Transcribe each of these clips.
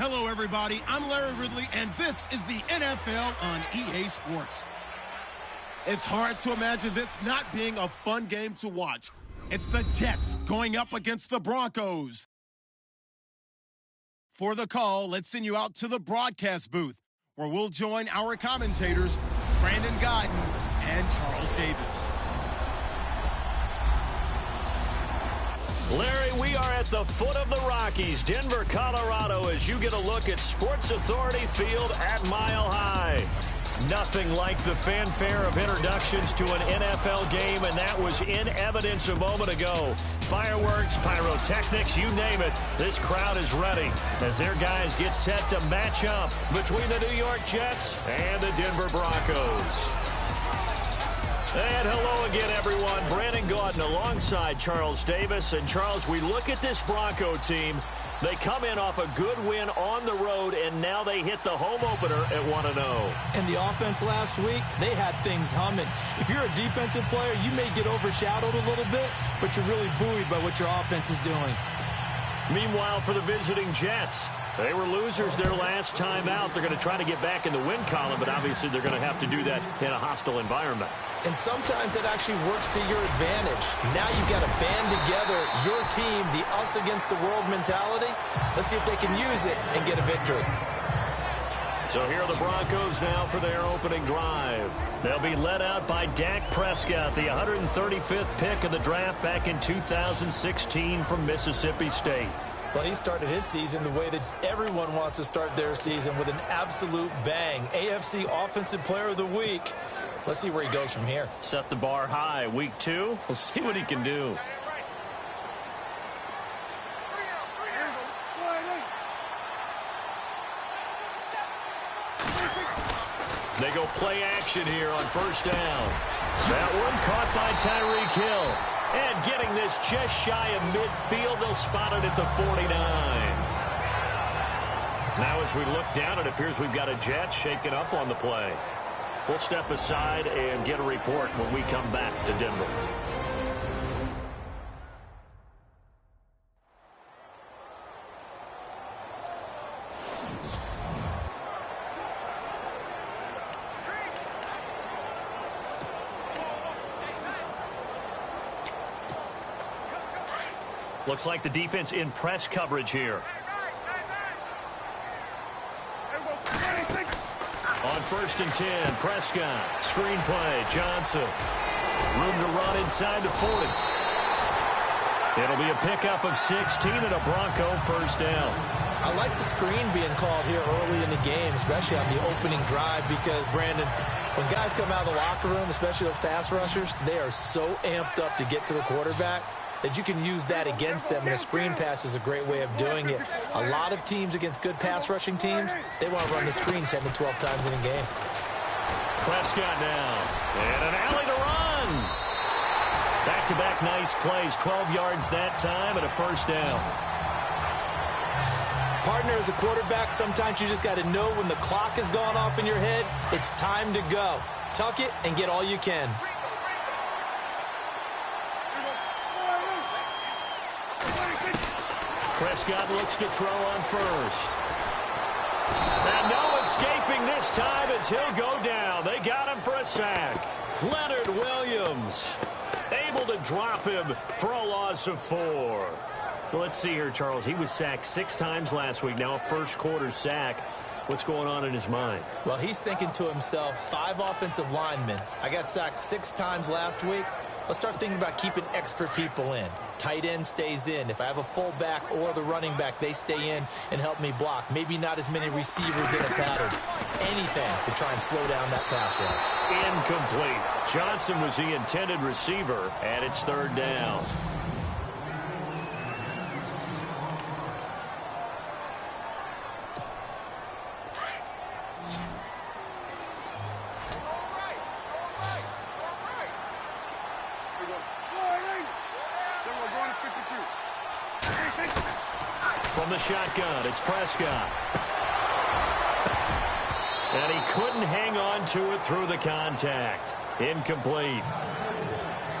Hello, everybody. I'm Larry Ridley, and this is the NFL on EA Sports. It's hard to imagine this not being a fun game to watch. It's the Jets going up against the Broncos. For the call, let's send you out to the broadcast booth, where we'll join our commentators, Brandon Guyton and Charles Davis. Larry, we are at the foot of the Rockies, Denver, Colorado, as you get a look at Sports Authority Field at Mile High. Nothing like the fanfare of introductions to an NFL game, and that was in evidence a moment ago. Fireworks, pyrotechnics, you name it, this crowd is ready as their guys get set to match up between the New York Jets and the Denver Broncos. And hello again, everyone. Brandon Guyton alongside Charles Davis. And, Charles, we look at this Bronco team. They come in off a good win on the road, and now they hit the home opener at 1-0. And the offense last week, they had things humming. If you're a defensive player, you may get overshadowed a little bit, but you're really buoyed by what your offense is doing. Meanwhile, for the visiting Jets, they were losers their last time out. They're going to try to get back in the win column, but obviously they're going to have to do that in a hostile environment. And sometimes that actually works to your advantage. Now you've got to band together your team, the us against the world mentality. Let's see if they can use it and get a victory. So here are the Broncos now for their opening drive. They'll be led out by Dak Prescott, the 135th pick of the draft back in 2016 from Mississippi State. Well, he started his season the way that everyone wants to start their season, with an absolute bang. AFC Offensive Player of the Week. Let's see where he goes from here. Set the bar high. Week 2, we'll see what he can do. They go play action here on first down. That one caught by Tyreek Hill. And getting this just shy of midfield, they'll spot it at the 49. Now as we look down, it appears we've got a Jet shaking up on the play. We'll step aside and get a report when we come back to Denver. Looks like the defense in press coverage here. On 1st and 10, Prescott, screen play, Johnson. Room to run inside the 40. It'll be a pickup of 16 and a Bronco first down. I like the screen being called here early in the game, especially on the opening drive, because, Brandon, when guys come out of the locker room, especially those pass rushers, they are so amped up to get to the quarterback that you can use that against them, and a screen pass is a great way of doing it. A lot of teams against good pass rushing teams, they want to run the screen 10 to 12 times in a game. Prescott now, and an alley to run. Back-to-back nice plays, 12 yards that time and a first down. Partner, as a quarterback, sometimes you just got to know when the clock is going off in your head, it's time to go. Tuck it and get all you can. Prescott looks to throw on first. And no escaping this time as he'll go down. They got him for a sack. Leonard Williams able to drop him for a loss of 4. Let's see here, Charles. He was sacked 6 times last week. Now a first quarter sack. What's going on in his mind? Well, he's thinking to himself, 5 offensive linemen. I got sacked 6 times last week. Let's start thinking about keeping extra people in. Tight end stays in. If I have a fullback or the running back, they stay in and help me block. Maybe not as many receivers in a pattern. Anything to try and slow down that pass rush. Incomplete. Johnson was the intended receiver, and it's 3rd down. From the shotgun, it's Prescott. And he couldn't hang on to it through the contact. Incomplete.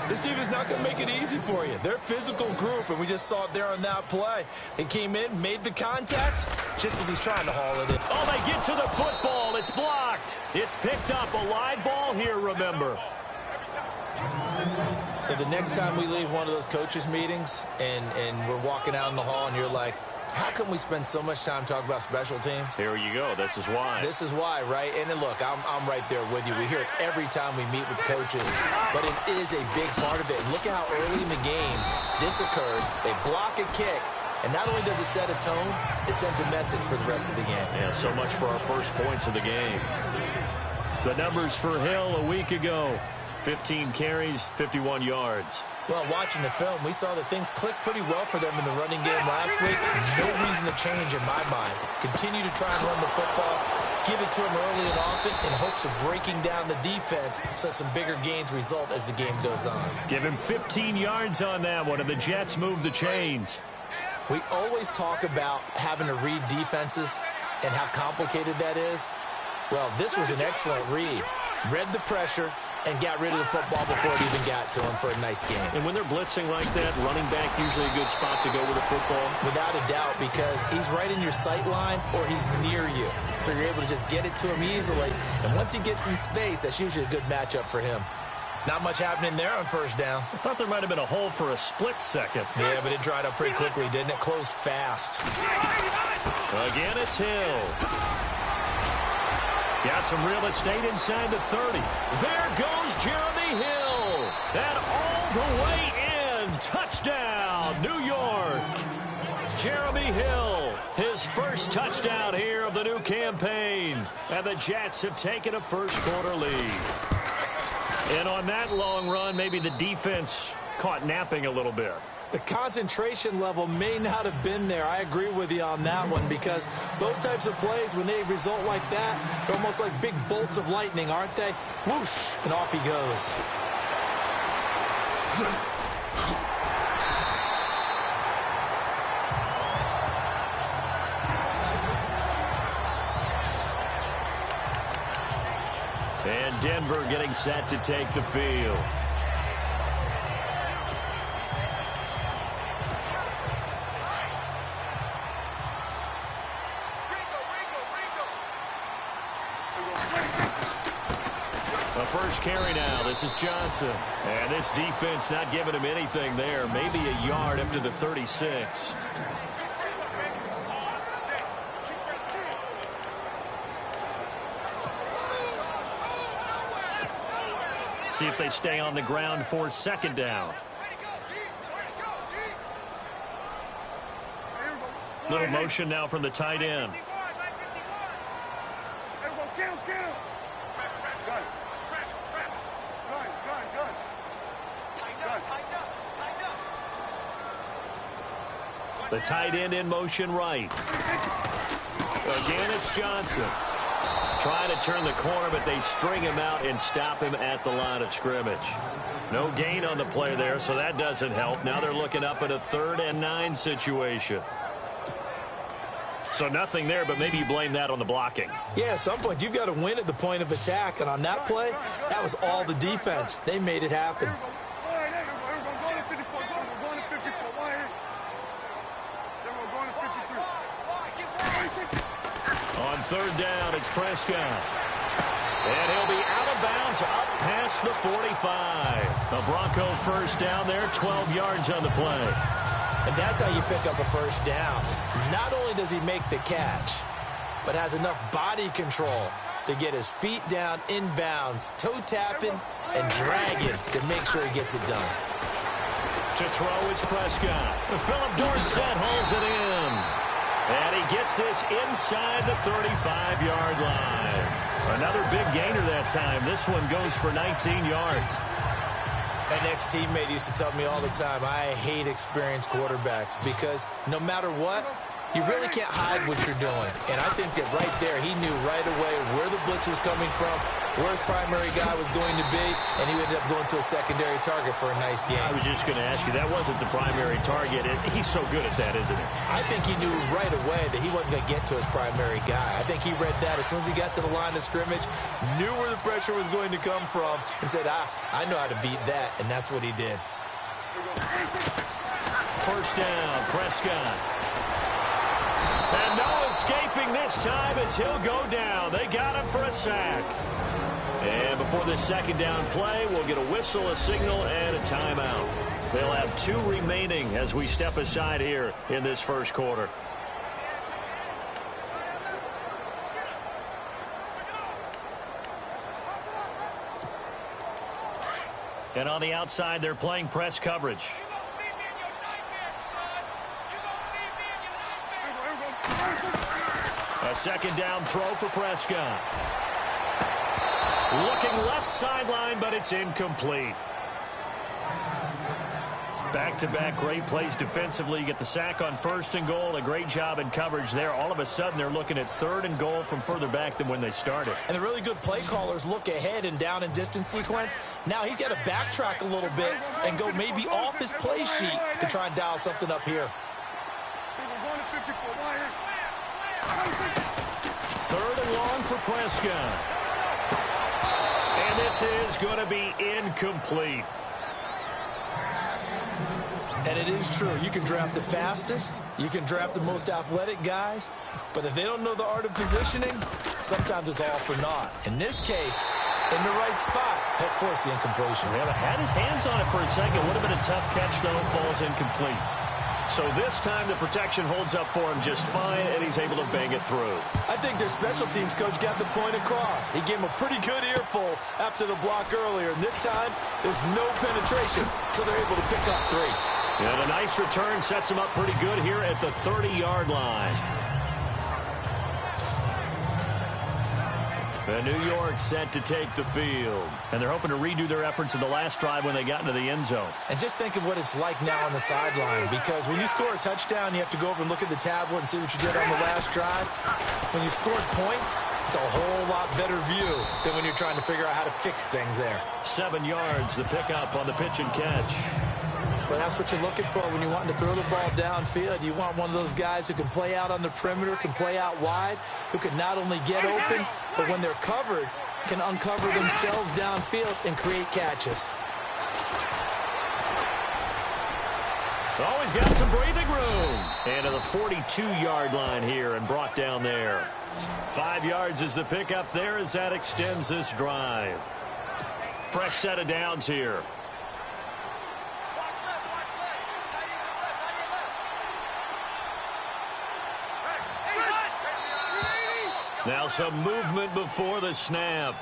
This defense is not going to make it easy for you. They're a physical group, and we just saw it there on that play. He came in, made the contact, just as he's trying to haul it in. Oh, they get to the football. It's blocked. It's picked up. A live ball here, remember. So the next time we leave one of those coaches' meetings and we're walking out in the hall and you're like, how come we spend so much time talking about special teams? Here you go. This is why. This is why, right? And then look, I'm right there with you. We hear it every time we meet with coaches, but it is a big part of it. Look at how early in the game this occurs. They block a kick, and not only does it set a tone, it sends a message for the rest of the game. Yeah, so much for our first points of the game. The numbers for Hill a week ago. 15 carries, 51 yards. Well, watching the film, we saw that things clicked pretty well for them in the running game last week. No reason to change in my mind. Continue to try and run the football, give it to them early and often in hopes of breaking down the defense so some bigger gains result as the game goes on. Give him 15 yards on that one, and the Jets move the chains. We always talk about having to read defenses and how complicated that is. Well, this was an excellent read. Read the pressure and got rid of the football before it even got to him for a nice game. And when they're blitzing like that, running back usually a good spot to go with the football? Without a doubt, because he's right in your sight line or he's near you. So you're able to just get it to him easily. And once he gets in space, that's usually a good matchup for him. Not much happening there on first down. I thought there might have been a hole for a split second. Yeah, but it dried up pretty quickly, didn't it? Closed fast. Again, it's Hill. Got some real estate inside the 30. There goes Jeremy Hill. And all the way in. Touchdown, New York. Jeremy Hill, his first touchdown here of the new campaign. And the Jets have taken a first-quarter lead. And on that long run, maybe the defense caught napping a little bit. The concentration level may not have been there. I agree with you on that one because those types of plays, when they result like that, they're almost like big bolts of lightning, aren't they? Whoosh, and off he goes. And Denver getting set to take the field. First carry now. This is Johnson. And this defense not giving him anything there. Maybe a yard up to the 36. See if they stay on the ground for second down. Little motion now from the tight end. The tight end in motion right. Again, it's Johnson. Trying to turn the corner, but they string him out and stop him at the line of scrimmage. No gain on the play there, so that doesn't help. Now they're looking up at a 3rd and 9 situation. So nothing there, but maybe you blame that on the blocking. Yeah, at some point, you've got to win at the point of attack. And on that play, that was all the defense. They made it happen. On 3rd down, it's Prescott. And he'll be out of bounds up past the 45. A Bronco first down there, 12 yards on the play. And that's how you pick up a first down. Not only does he make the catch, but has enough body control to get his feet down inbounds, toe tapping and dragging to make sure he gets it done. To throw is Prescott. Philip Dorsett holds it in. And he gets this inside the 35-yard line. Another big gainer that time. This one goes for 19 yards. An ex-teammate used to tell me all the time, I hate experienced quarterbacks because no matter what, You really can't hide what you're doing. And I think that right there, he knew right away where the blitz was coming from, where his primary guy was going to be, and he ended up going to a secondary target for a nice game. I was just going to ask you, that wasn't the primary target. He's so good at that, isn't he? I think he knew right away that he wasn't going to get to his primary guy. I think he read that as soon as he got to the line of scrimmage, knew where the pressure was going to come from, and said, I know how to beat that, and that's what he did. First down, Prescott. And no escaping this time as he'll go down. They got him for a sack. And before this second down play, we'll get a whistle, a signal, and a timeout. They'll have 2 remaining as we step aside here in this first quarter. And on the outside, they're playing press coverage. A second down throw for Prescott. Looking left sideline, but it's incomplete. Back-to-back great plays defensively. You get the sack on first and goal. A great job in coverage there. All of a sudden, they're looking at third and goal from further back than when they started. And the really good play callers look ahead and down and distance sequence. Now he's got to backtrack a little bit and go maybe off his play sheet to try and dial something up here. Third and long for Prescott. And this is going to be incomplete. And it is true. You can draft the fastest. You can draft the most athletic guys. But if they don't know the art of positioning, sometimes it's all for naught. In this case, in the right spot, helped force the incompletion. Well, had his hands on it for a second. Would have been a tough catch, though. Falls incomplete. So this time the protection holds up for him just fine, and he's able to bang it through. I think their special teams coach got the point across. He gave him a pretty good earful after the block earlier, and this time there's no penetration, so they're able to pick up 3. And a nice return sets him up pretty good here at the 30-yard line. And New York set to take the field. And they're hoping to redo their efforts in the last drive when they got into the end zone. And just think of what it's like now on the sideline, because when you score a touchdown, you have to go over and look at the tablet and see what you did on the last drive. When you scored points, it's a whole lot better view than when you're trying to figure out how to fix things there. 7 yards, the pickup on the pitch and catch. But that's what you're looking for when you want to throw the ball downfield. You want one of those guys who can play out on the perimeter, can play out wide, who can not only get open, but when they're covered, can uncover themselves downfield and create catches. Always got some breathing room. And to the 42-yard line here and brought down there. 5 yards is the pickup there as that extends this drive. Fresh set of downs here. Now some movement before the snap.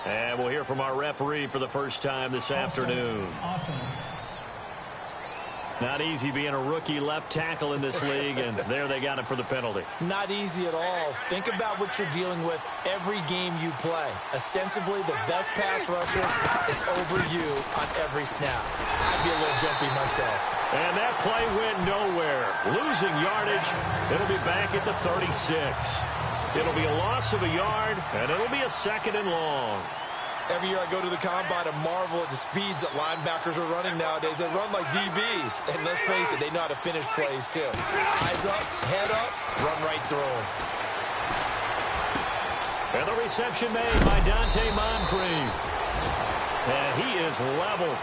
And we'll hear from our referee for the first time this afternoon. Offense. Not easy being a rookie left tackle in this league, and there they got him for the penalty. Not easy at all. Think about what you're dealing with every game you play. Ostensibly, the best pass rusher is over you on every snap. I'd be a little jumpy myself. And that play went nowhere. Losing yardage. It'll be back at the 36. It'll be a loss of a yard, and it'll be a 2nd and long. Every year I go to the combine and marvel at the speeds that linebackers are running nowadays. They run like DBs. And let's face it, they know how to finish plays too. Eyes up, head up, run right through them. And the reception made by Dante Moncrief. And he is leveled.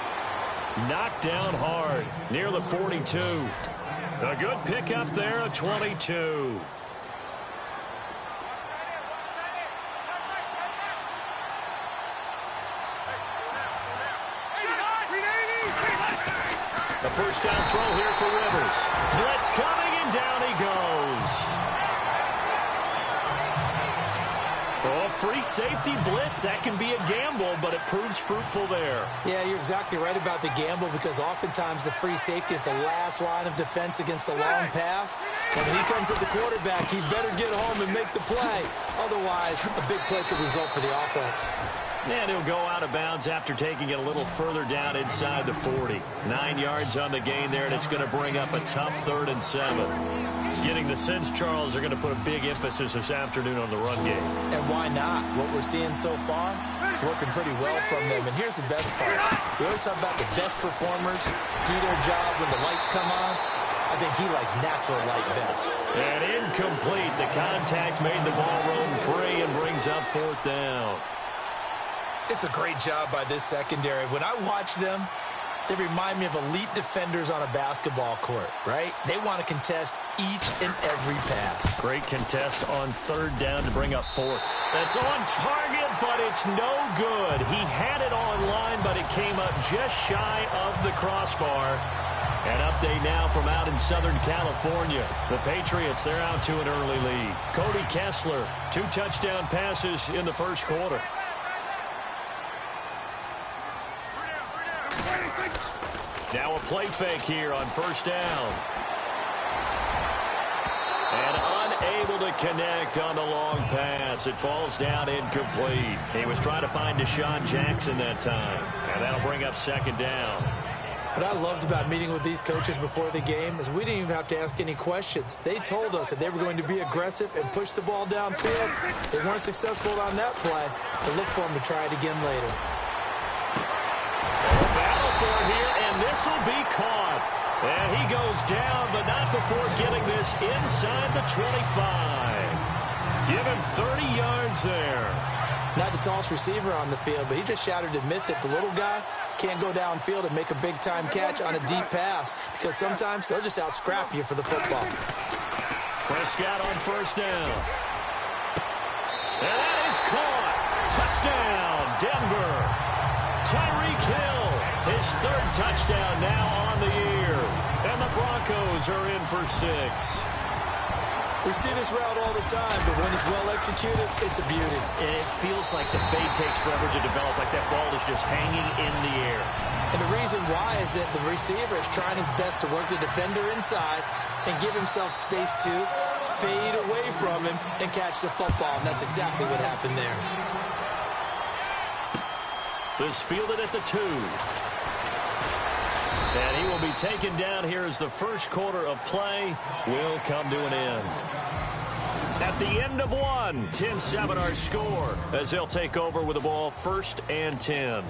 Knocked down hard near the 42. A good pickup there at 22. A first down throw here for Rivers. Blitz coming, and down he goes. Oh, free safety blitz. That can be a gamble, but it proves fruitful there. Yeah, you're exactly right about the gamble, because oftentimes the free safety is the last line of defense against a long pass. And when he comes at the quarterback, he better get home and make the play. Otherwise, a big play could result for the offense. And he'll go out of bounds after taking it a little further down inside the 40. 9 yards on the gain there, and it's going to bring up a tough 3rd and 7. Getting the sense, Charles, are going to put a big emphasis this afternoon on the run game. And why not? What we're seeing so far, working pretty well from them. And here's the best part. We always talk about the best performers do their job when the lights come on. I think he likes natural light best. And incomplete. The contact made the ball roam free and brings up 4th down. It's a great job by this secondary. When I watch them, they remind me of elite defenders on a basketball court, right? They want to contest each and every pass. Great contest on 3rd down to bring up 4th. That's on target, but it's no good. He had it on line, but it came up just shy of the crossbar. An update now from out in Southern California. The Patriots, they're out to an early lead. Cody Kessler, 2 touchdown passes in the first quarter. Now a play fake here on 1st down. And unable to connect on the long pass. It falls down incomplete. He was trying to find Deshaun Jackson that time. And that'll bring up 2nd down. What I loved about meeting with these coaches before the game is we didn't even have to ask any questions. They told us that they were going to be aggressive and push the ball downfield. They weren't successful on that play, but look for them to try it again later. Battle for it here, and this will be caught. And he goes down, but not before getting this inside the 25. Give him 30 yards there. Not the tallest receiver on the field, but he just shouted to admit that the little guy can't go downfield and make a big-time catch on a deep pass because sometimes they'll just out-scrap you for the football. Prescott on 1st down. And that is caught. Touchdown, Denver. Tyreek Hill, his 3rd touchdown now on the year. And the Broncos are in for 6. We see this route all the time, but when it's well executed, it's a beauty. And it feels like the fade takes forever to develop, like that ball is just hanging in the air. And the reason why is that the receiver is trying his best to work the defender inside and give himself space to fade away from him and catch the football, and that's exactly what happened there. This fielded at the 2. And he will be taken down here as the first quarter of play will come to an end. At the end of 1, 10-7 our score as they'll take over with the ball 1st and 10.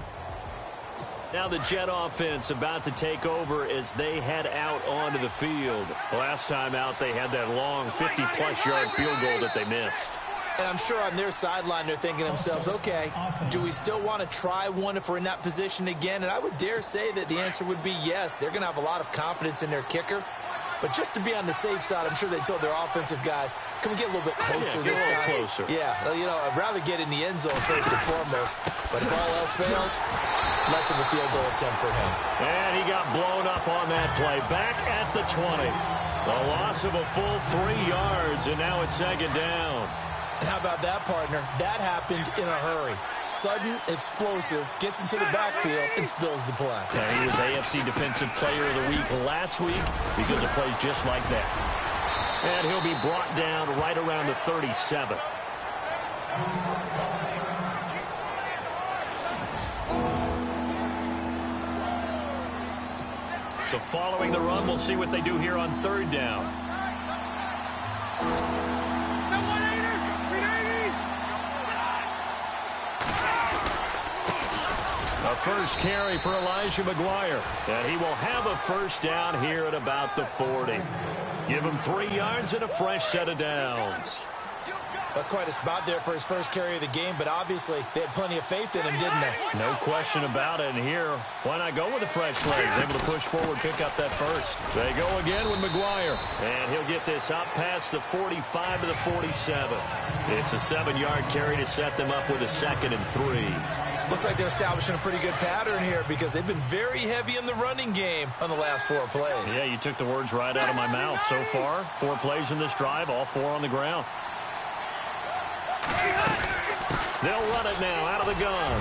Now the Jet offense about to take over as they head out onto the field. Last time out they had that long 50-plus yard field goal that they missed. And I'm sure on their sideline they're thinking to themselves, okay, do we still want to try one if we're in that position again? And I would dare say that the answer would be yes. They're going to have a lot of confidence in their kicker. But just to be on the safe side, I'm sure they told their offensive guys, can we get a little bit closer this time? Closer. Yeah, well, you know, I'd rather get in the end zone first and foremost. But if all else fails, less of a field goal attempt for him. And he got blown up on that play. Back at the 20. A loss of a full 3 yards, and now it's 2nd down. And how about that, partner? That happened in a hurry. Sudden, explosive, gets into the backfield, and spills the play. And he was AFC Defensive Player of the Week last week because of plays just like that. And he'll be brought down right around the 37. So following the run, we'll see what they do here on 3rd down. A first carry for Elijah McGuire. And he will have a first down here at about the 40. Give him 3 yards and a fresh set of downs. That's quite a spot there for his first carry of the game, but obviously they had plenty of faith in him, didn't they? No question about it. And here, why not go with the fresh legs? Able to push forward, pick up that first. They go again with McGuire. And he'll get this out past the 45 to the 47. It's a 7-yard carry to set them up with a 2nd and 3. Looks like they're establishing a pretty good pattern here because they've been very heavy in the running game on the last 4 plays. Yeah, you took the words right out of my mouth. So far, 4 plays in this drive, all 4 on the ground. They'll run it now out of the gun.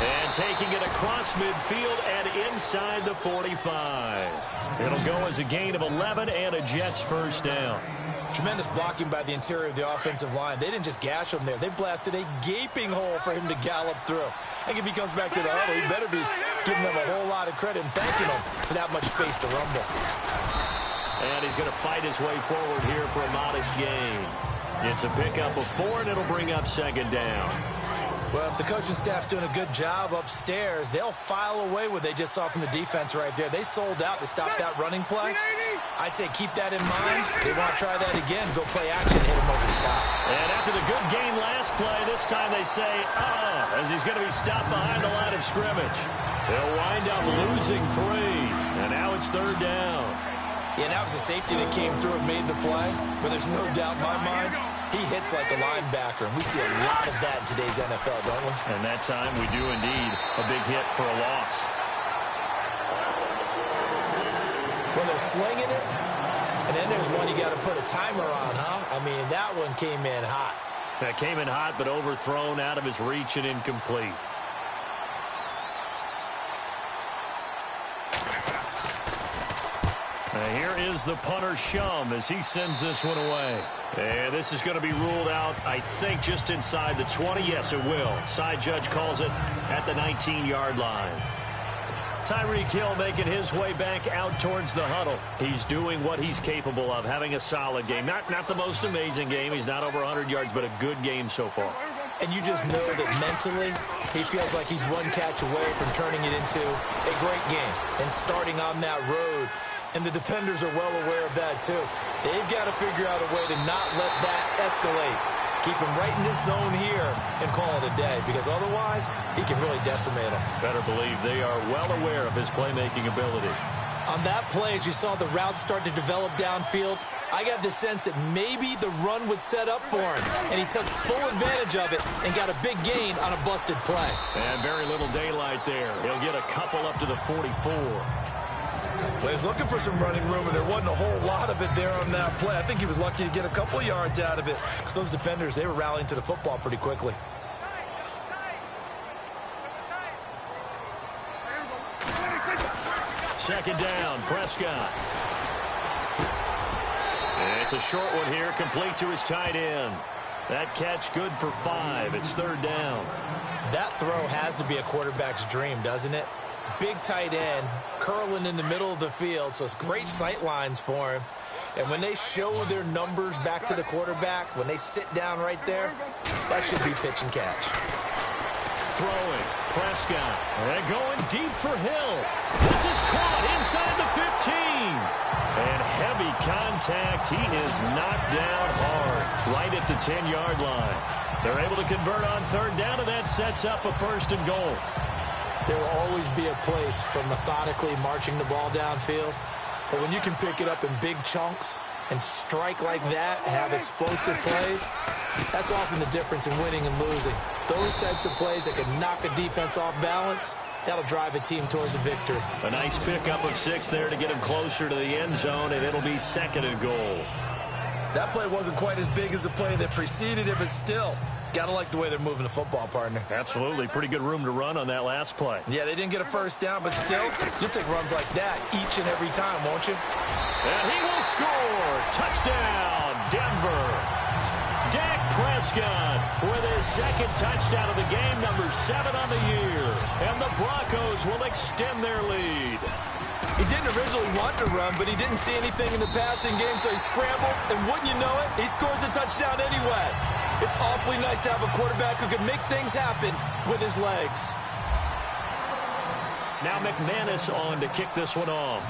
And taking it across midfield and inside the 45. It'll go as a gain of 11 and a Jets first down. Tremendous blocking by the interior of the offensive line. They didn't just gash him there. They blasted a gaping hole for him to gallop through. And if he comes back to the huddle, he better be giving them a whole lot of credit and thanking them for that much space to rumble. And he's going to fight his way forward here for a modest gain. It's a pickup of 4, and it'll bring up second down. Well, if the coaching staff's doing a good job upstairs, they'll file away what they just saw from the defense right there. They sold out to stop that running play. I'd say keep that in mind. They want to try that again, go play action, hit him over the top. And after the good gain last play, this time they say, as he's going to be stopped behind the line of scrimmage. They'll wind up losing 3, and now it's third down. Yeah, that was a safety that came through and made the play, but there's no doubt in my mind, he hits like a linebacker, and we see a lot of that in today's NFL, don't we? And that time we do indeed a big hit for a loss. When they're slinging it, and then there's one you got to put a timer on, huh? I mean, that one came in hot. That came in hot, but overthrown out of his reach and incomplete. Here is the punter, Shum, as he sends this one away. And this is going to be ruled out, I think, just inside the 20. Yes, it will. Side judge calls it at the 19-yard line. Tyreek Hill making his way back out towards the huddle. He's doing what he's capable of, having a solid game. Not the most amazing game. He's not over 100 yards, but a good game so far. And you just know that mentally, he feels like he's one catch away from turning it into a great game and starting on that road. And the defenders are well aware of that, too. They've got to figure out a way to not let that escalate. Keep him right in this zone here and call it a day, because otherwise, he can really decimate them. Better believe they are well aware of his playmaking ability. On that play, as you saw the route start to develop downfield, I got the sense that maybe the run would set up for him, and he took full advantage of it and got a big gain on a busted play. And very little daylight there. He'll get a couple up to the 44. Well, he was looking for some running room, and there wasn't a whole lot of it there on that play. I think he was lucky to get a couple yards out of it, because those defenders, they were rallying to the football pretty quickly. Second down, Prescott. And it's a short one here, complete to his tight end. That catch good for 5. It's third down. That throw has to be a quarterback's dream, doesn't it? Big tight end, curling in the middle of the field, so it's great sight lines for him. And when they show their numbers back to the quarterback, when they sit down right there, that should be pitch and catch. Throwing, Prescott, and going deep for Hill. This is caught inside the 15. And heavy contact. He is knocked down hard, right at the 10-yard line. They're able to convert on third down, and that sets up a 1st and goal. There will always be a place for methodically marching the ball downfield. But when you can pick it up in big chunks and strike like that, have explosive plays, that's often the difference in winning and losing. Those types of plays that can knock a defense off balance, that'll drive a team towards a victory. A nice pickup of 6 there to get him closer to the end zone, and it'll be 2nd and goal. That play wasn't quite as big as the play that preceded it, but still, gotta like the way they're moving the football, partner. Absolutely. Pretty good room to run on that last play. Yeah, they didn't get a first down, but still, you'll take runs like that each and every time, won't you? And he will score. Touchdown, Denver. Dak Prescott with his 2nd touchdown of the game, number 7 on the year. And the Broncos will extend their lead. He didn't originally want to run, but he didn't see anything in the passing game, so he scrambled, and wouldn't you know it, he scores a touchdown anyway. It's awfully nice to have a quarterback who can make things happen with his legs. Now McManus on to kick this one off.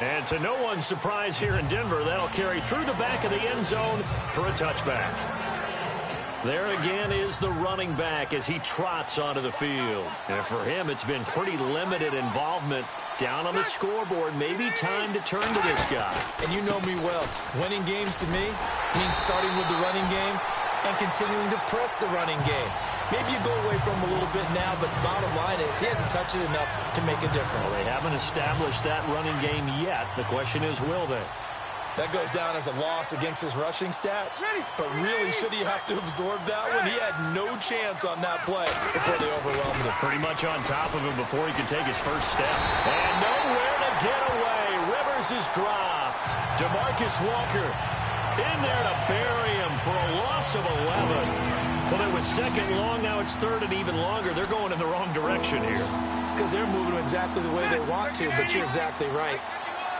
And to no one's surprise here in Denver, that'll carry through the back of the end zone for a touchback. There again is the running back as he trots onto the field. And for him, it's been pretty limited involvement down on the scoreboard. Maybe time to turn to this guy. And you know me well. Winning games to me means starting with the running game and continuing to press the running game. Maybe you go away from him a little bit now, but bottom line is he hasn't touched it enough to make a difference. Well, they haven't established that running game yet. The question is, will they? That goes down as a loss against his rushing stats. But really, should he have to absorb that one? He had no chance on that play before they overwhelmed him. Pretty much on top of him before he could take his first step. And nowhere to get away. Rivers is dropped. DeMarcus Walker in there to bury him for a loss of 11. Well, it was second long. Now it's third and even longer. They're going in the wrong direction here. Because they're moving exactly the way they want to, but you're exactly right.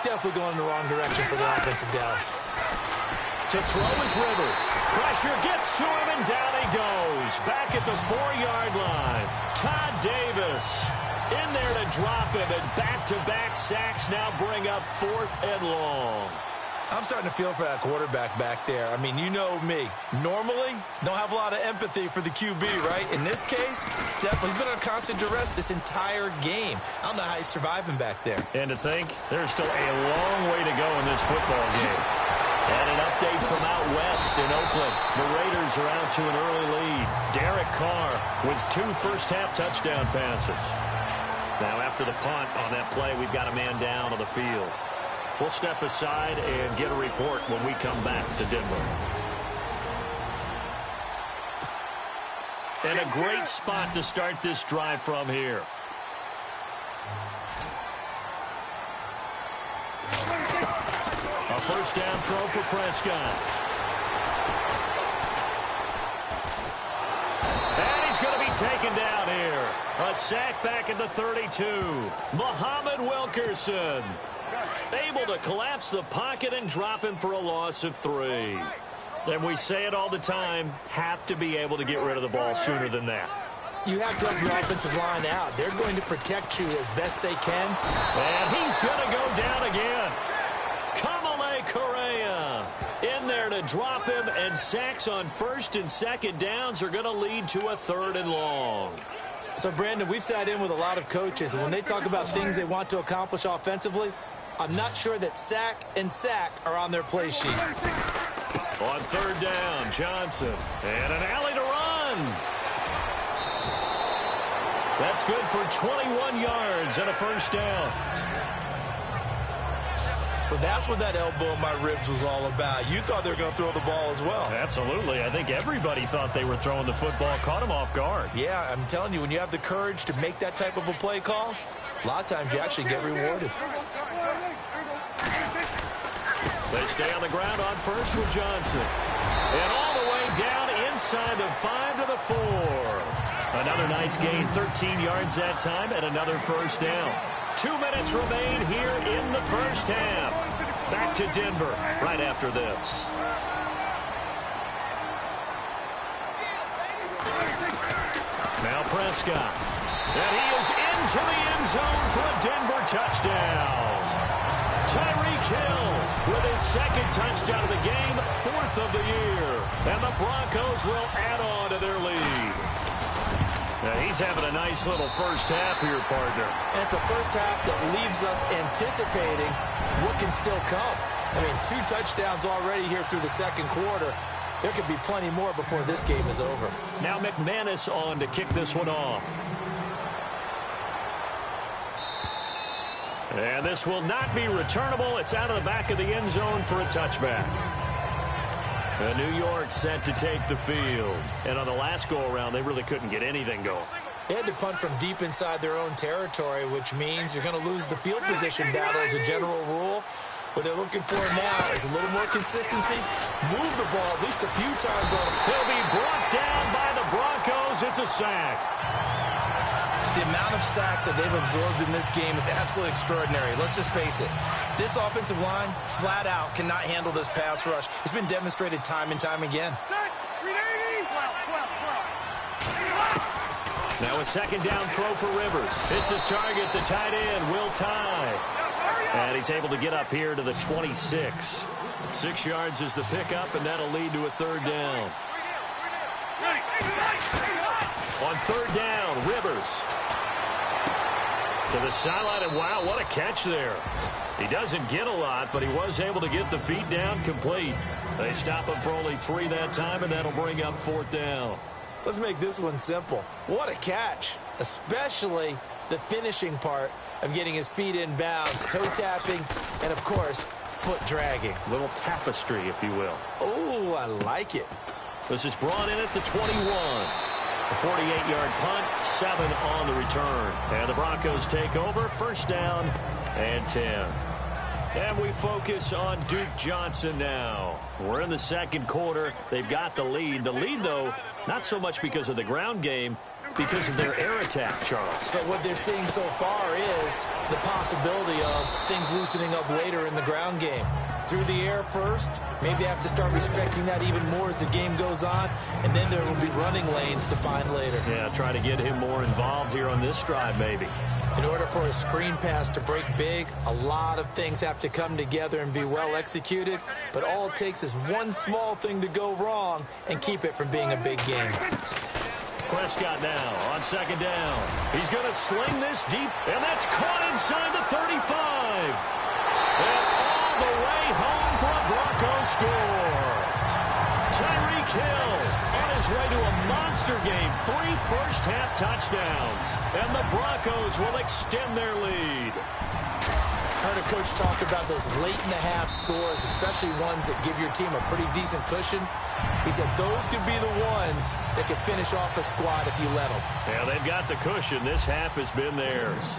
Definitely going in the wrong direction for the offensive Dallas. To throw is Rivers. Pressure gets to him, and down he goes. Back at the 4-yard line. Todd Davis in there to drop him as back-to-back sacks now bring up 4th and long. I'm starting to feel for that quarterback back there. I mean, you know me. Normally, don't have a lot of empathy for the QB, right? In this case, definitely he's been on constant duress this entire game. I don't know how he's surviving back there. And to think, there's still a long way to go in this football game. And an update from out west in Oakland. The Raiders are out to an early lead. Derek Carr with 2 first-half touchdown passes. Now, after the punt on that play, we've got a man down on the field. We'll step aside and get a report when we come back to Denver. And a great spot to start this drive from here. A first down throw for Prescott. And he's going to be taken down here. A sack back at the 32. Muhammad Wilkerson able to collapse the pocket and drop him for a loss of 3. And we say it all the time, have to be able to get rid of the ball sooner than that. You have to help your offensive line out. They're going to protect you as best they can. And he's going to go down again. Kamale Correa in there to drop him, and sacks on 1st and 2nd downs are going to lead to a 3rd and long. So, Brandon, we've sat in with a lot of coaches, and when they talk about things they want to accomplish offensively, I'm not sure that sack and sack are on their play sheet. On 3rd down, Johnson. And an alley to run. That's good for 21 yards and a first down. So that's what that elbow in my ribs was all about. You thought they were going to throw the ball as well. Absolutely. I think everybody thought they were throwing the football, caught him off guard. Yeah, I'm telling you, when you have the courage to make that type of a play call, a lot of times you actually get rewarded. They stay on the ground on first with Johnson. And all the way down inside the 5 to the 4. Another nice gain, 13 yards that time, and another first down. 2 minutes remain here in the first half. Back to Denver right after this. Now Prescott. And he is into the end zone for a Denver touchdown. Tyreek Hill with his 2nd touchdown of the game, 4th of the year. And the Broncos will add on to their lead. Now he's having a nice little first half here, partner. And it's a first half that leaves us anticipating what can still come. I mean, 2 touchdowns already here through the 2nd quarter. There could be plenty more before this game is over. Now McManus on to kick this one off. And this will not be returnable. It's out of the back of the end zone for a touchback. New York set to take the field. And on the last go-around, they really couldn't get anything going. They had to punt from deep inside their own territory, which means you're going to lose the field position battle as a general rule. What they're looking for now is a little more consistency. Move the ball at least a few times on it. He'll be brought down by the Broncos. It's a sack. The amount of sacks that they've absorbed in this game is absolutely extraordinary. Let's just face it. This offensive line, flat out, cannot handle this pass rush. It's been demonstrated time and time again. Now a 2nd down throw for Rivers. It's his target, the tight end, Will Tye. And he's able to get up here to the 26. 6 yards is the pickup, and that'll lead to a 3rd down. On 3rd down, Rivers. To the sideline, and wow, what a catch there. He doesn't get a lot, but he was able to get the feet down complete. They stop him for only 3 that time, and that'll bring up 4th down. Let's make this one simple. What a catch, especially the finishing part of getting his feet in bounds, toe tapping, and of course, foot dragging. Little tapestry, if you will. Oh, I like it. This is brought in at the 21. A 48-yard punt, 7 on the return. And the Broncos take over, first down and 10. And we focus on Duke Johnson now. We're in the second quarter. They've got the lead. The lead, though, not so much because of the ground game, because of their air attack, Charles. So what they're seeing so far is the possibility of things loosening up later in the ground game. Through the air first, maybe they have to start respecting that even more as the game goes on, and then there will be running lanes to find later. Yeah, try to get him more involved here on this drive, maybe. In order for a screen pass to break big, a lot of things have to come together and be well executed, but all it takes is one small thing to go wrong and keep it from being a big game. Prescott now on second down. He's going to sling this deep, and that's caught inside the 35. And all the way home for a Broncos score. Tyreek Hill on his way to a monster game. 3 first-half touchdowns. And the Broncos will extend their lead. Heard a coach talk about those late-in-the-half scores, especially ones that give your team a pretty decent cushion. He said those could be the ones that could finish off a squad if you let them. Yeah, they've got the cushion. This half has been theirs.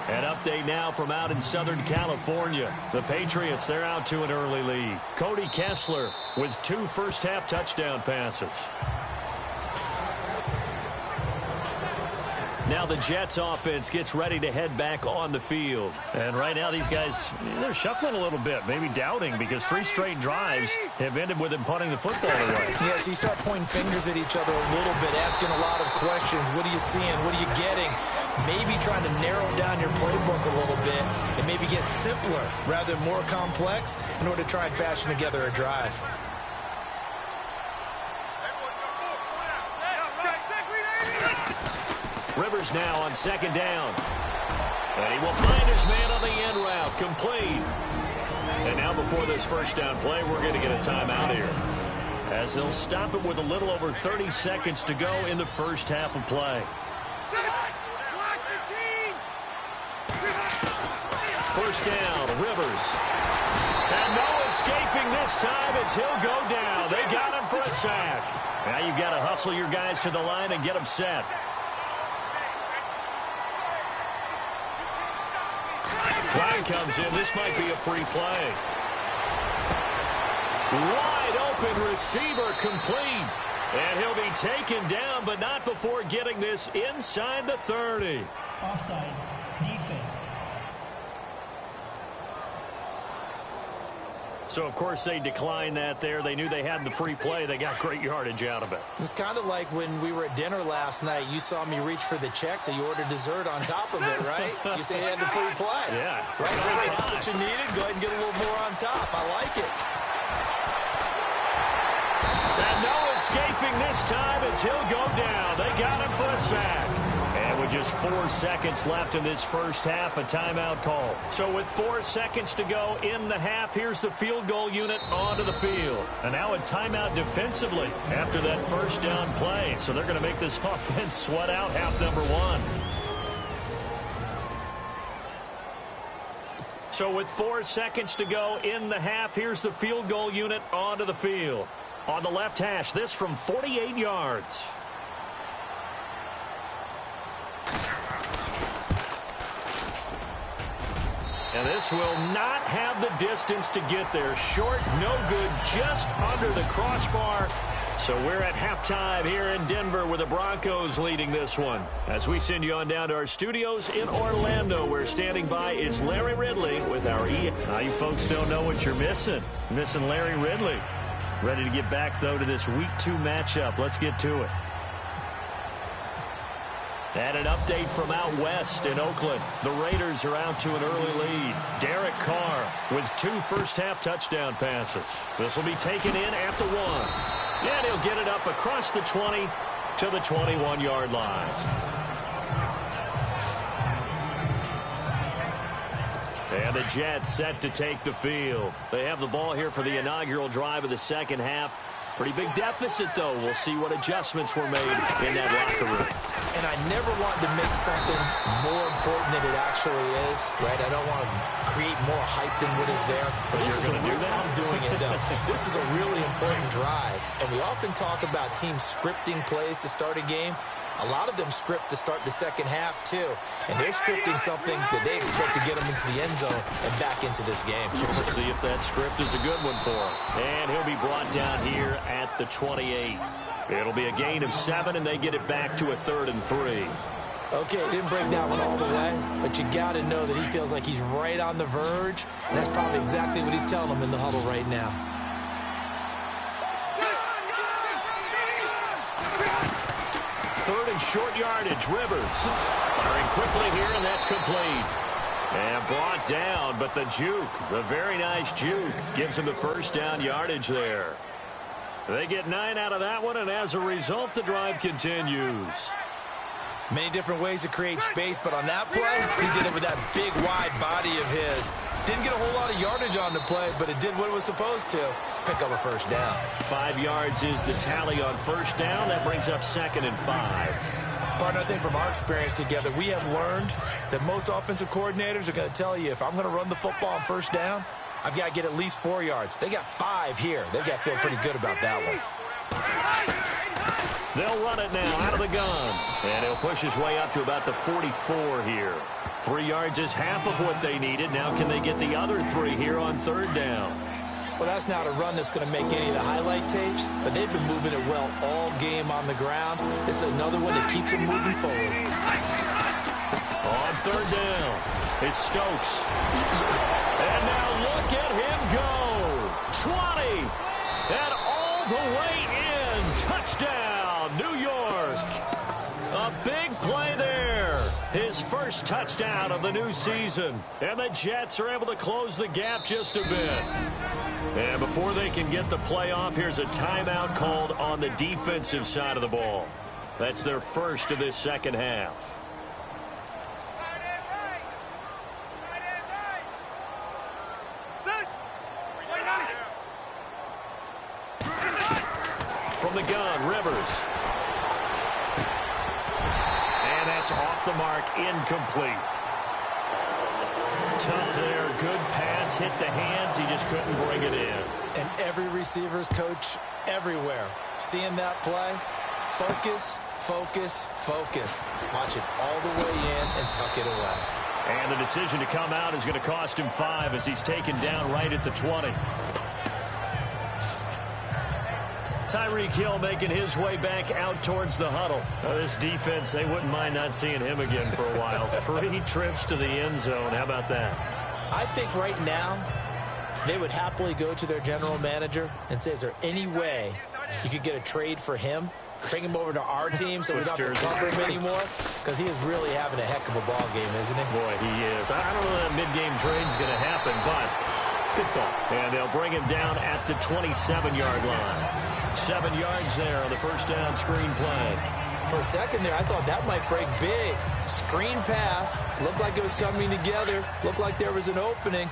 An update now from out in Southern California. The Patriots, they're out to an early lead. Cody Kessler with 2 first-half touchdown passes. Now the Jets offense gets ready to head back on the field. And right now these guys, they're shuffling a little bit, maybe doubting, because 3 straight drives have ended with them punting the football away. Yeah, so you start pointing fingers at each other a little bit, asking a lot of questions. What are you seeing? What are you getting? Maybe trying to narrow down your playbook a little bit and maybe get simpler rather than more complex in order to try and fashion together a drive. Rivers now on second down. And he will find his man on the end route. Complete. And now before this first down play, we're going to get a timeout here, as they'll stop it with a little over 30 seconds to go in the first half of play. First down, Rivers. And no escaping this time as he'll go down. They got him for a sack. Now you've got to hustle your guys to the line and get them set. Flag comes in. This might be a free play. Wide open receiver, complete. And he'll be taken down, but not before getting this inside the 30. Offside. Defense. So, of course, they declined that there. They knew they had the free play. They got great yardage out of it. It's kind of like when we were at dinner last night. You saw me reach for the check, so you ordered dessert on top of it, right? You say you had the free play. Yeah. Right, so they had what you needed. Go ahead and get a little more on top. I like it. And no escaping this time as he'll go down. They got him for a sack. And with just 4 seconds left in this first half, a timeout call. So with 4 seconds to go in the half, here's the field goal unit onto the field. And now a timeout defensively after that first down play. So they're going to make this offense sweat out half number 1. So with 4 seconds to go in the half, here's the field goal unit onto the field. On the left hash, this from 48 yards. And this will not have the distance to get there. Short, no good, just under the crossbar. So we're at halftime here in Denver with the Broncos leading this one. As we send you on down to our studios in Orlando, where standing by is Larry Ridley with our Now you folks don't know what you're missing. Missing Larry Ridley. Ready to get back, though, to this Week 2 matchup. Let's get to it. And an update from out west in Oakland. The Raiders are out to an early lead. Derek Carr with 2 first-half touchdown passes. This will be taken in at the 1. And he'll get it up across the 20 to the 21-yard line. And the Jets set to take the field. They have the ball here for the inaugural drive of the second half. Pretty big deficit, though. We'll see what adjustments were made in that locker room. And I never want to make something more important than it actually is, right? I don't want to create more hype than what is there. But this is I'm doing it, though. This is a really important drive. And we often talk about teams scripting plays to start a game. A lot of them script to start the second half, too. And they're scripting something that they expect to get them into the end zone and back into this game. We'll see if that script is a good one for him. And he'll be brought down here at the 28. It'll be a gain of 7, and they get it back to a 3rd and 3. Okay, didn't break that one all the way, but you got to know that he feels like he's right on the verge. And that's probably exactly what he's telling them in the huddle right now. Third and short yardage, Rivers. Firing quickly here, and that's complete. And brought down, but the juke, the very nice juke, gives him the first down yardage there. They get 9 out of that one, and as a result, the drive continues. Many different ways to create space, but on that play, he did it with that big, wide body of his. Didn't get a whole lot of yardage on the play, but it did what it was supposed to. Pick up a first down. 5 yards is the tally on first down. That brings up 2nd and 5. Partner, I think from our experience together, we have learned that most offensive coordinators are going to tell you, if I'm going to run the football on first down, I've got to get at least 4 yards. They got 5 here. They've got to feel pretty good about that one. They'll run it now out of the gun. And he'll push his way up to about the 44 here. 3 yards is half of what they needed. Now can they get the other 3 here on third down? Well, that's not a run that's going to make any of the highlight tapes, but they've been moving it well all game on the ground. This is another one that keeps them moving forward. On third down, it's Stokes. And now look at him go. 20. And all the way in. Touchdown, New York. A big play there. His first touchdown of the new season. And the Jets are able to close the gap just a bit. And before they can get the play off, here's a timeout called on the defensive side of the ball. That's their first of this second half. From the gun, Rivers. And that's off the mark, incomplete. Tough there, good pass, hit the hands, he just couldn't bring it in. And every receiver's coach everywhere, seeing that play, focus, focus, focus. Watch it all the way in and tuck it away. And the decision to come out is going to cost him 5 as he's taken down right at the 20. Tyreek Hill making his way back out towards the huddle. This defense, they wouldn't mind not seeing him again for a while. 3 trips to the end zone. How about that? I think right now they would happily go to their general manager and say, is there any way you could get a trade for him? Bring him over to our team so we don't have to cover him anymore? Because he is really having a heck of a ball game, isn't he? Boy, he is. I don't know that mid-game trade's going to happen, but good thought. And they'll bring him down at the 27-yard line. 7 yards there on the first down screen play. For a second there, I thought that might break big. Screen pass. Looked like it was coming together. Looked like there was an opening.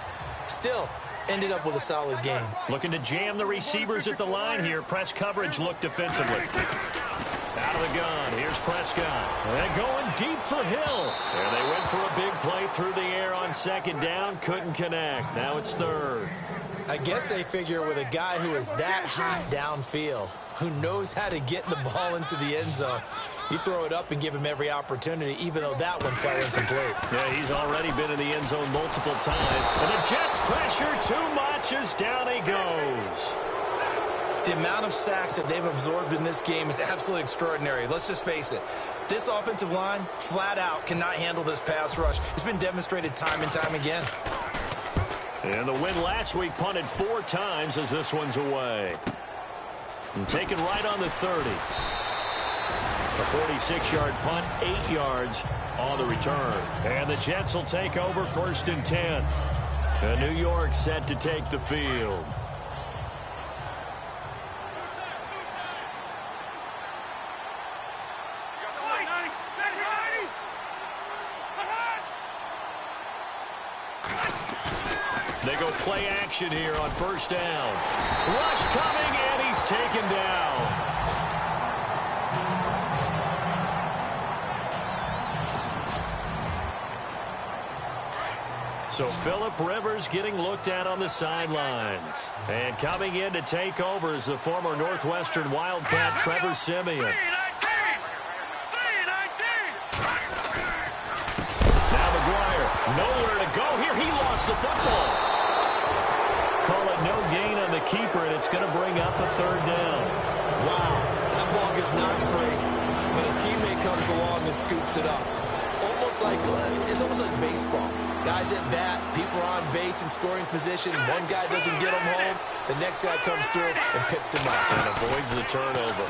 Still, ended up with a solid game. Looking to jam the receivers at the line here. Press coverage look defensively. Out of the gun. Here's Prescott. And going deep for Hill. And they went for a big play through the air on second down. Couldn't connect. Now it's third. I guess they figure with a guy who is that hot downfield, who knows how to get the ball into the end zone, you throw it up and give him every opportunity, even though that one fell incomplete. Yeah, he's already been in the end zone multiple times. And the Jets pressure too much as down he goes. The amount of sacks that they've absorbed in this game is absolutely extraordinary. Let's just face it. This offensive line, flat out, cannot handle this pass rush. It's been demonstrated time and time again. And the win last week punted 4 times as this one's away. And taken right on the 30. A 46-yard punt, 8 yards on the return. And the Jets will take over 1st and 10. And New York set to take the field. They go play action here on first down. Rush coming, and he's taken down. So Phillip Rivers getting looked at on the sidelines. And coming in to take over is the former Northwestern Wildcat, Trevor Siemian. Now McGuire, nowhere to go here. He lost the football. Call it no gain on the keeper, and it's going to bring up a third down. Wow, that ball gets knocked free, but a teammate comes along and scoops it up. It's almost like baseball. Guys at bat, people are on base in scoring position. One guy doesn't get him home. The next guy comes through and picks him up. And avoids the turnover.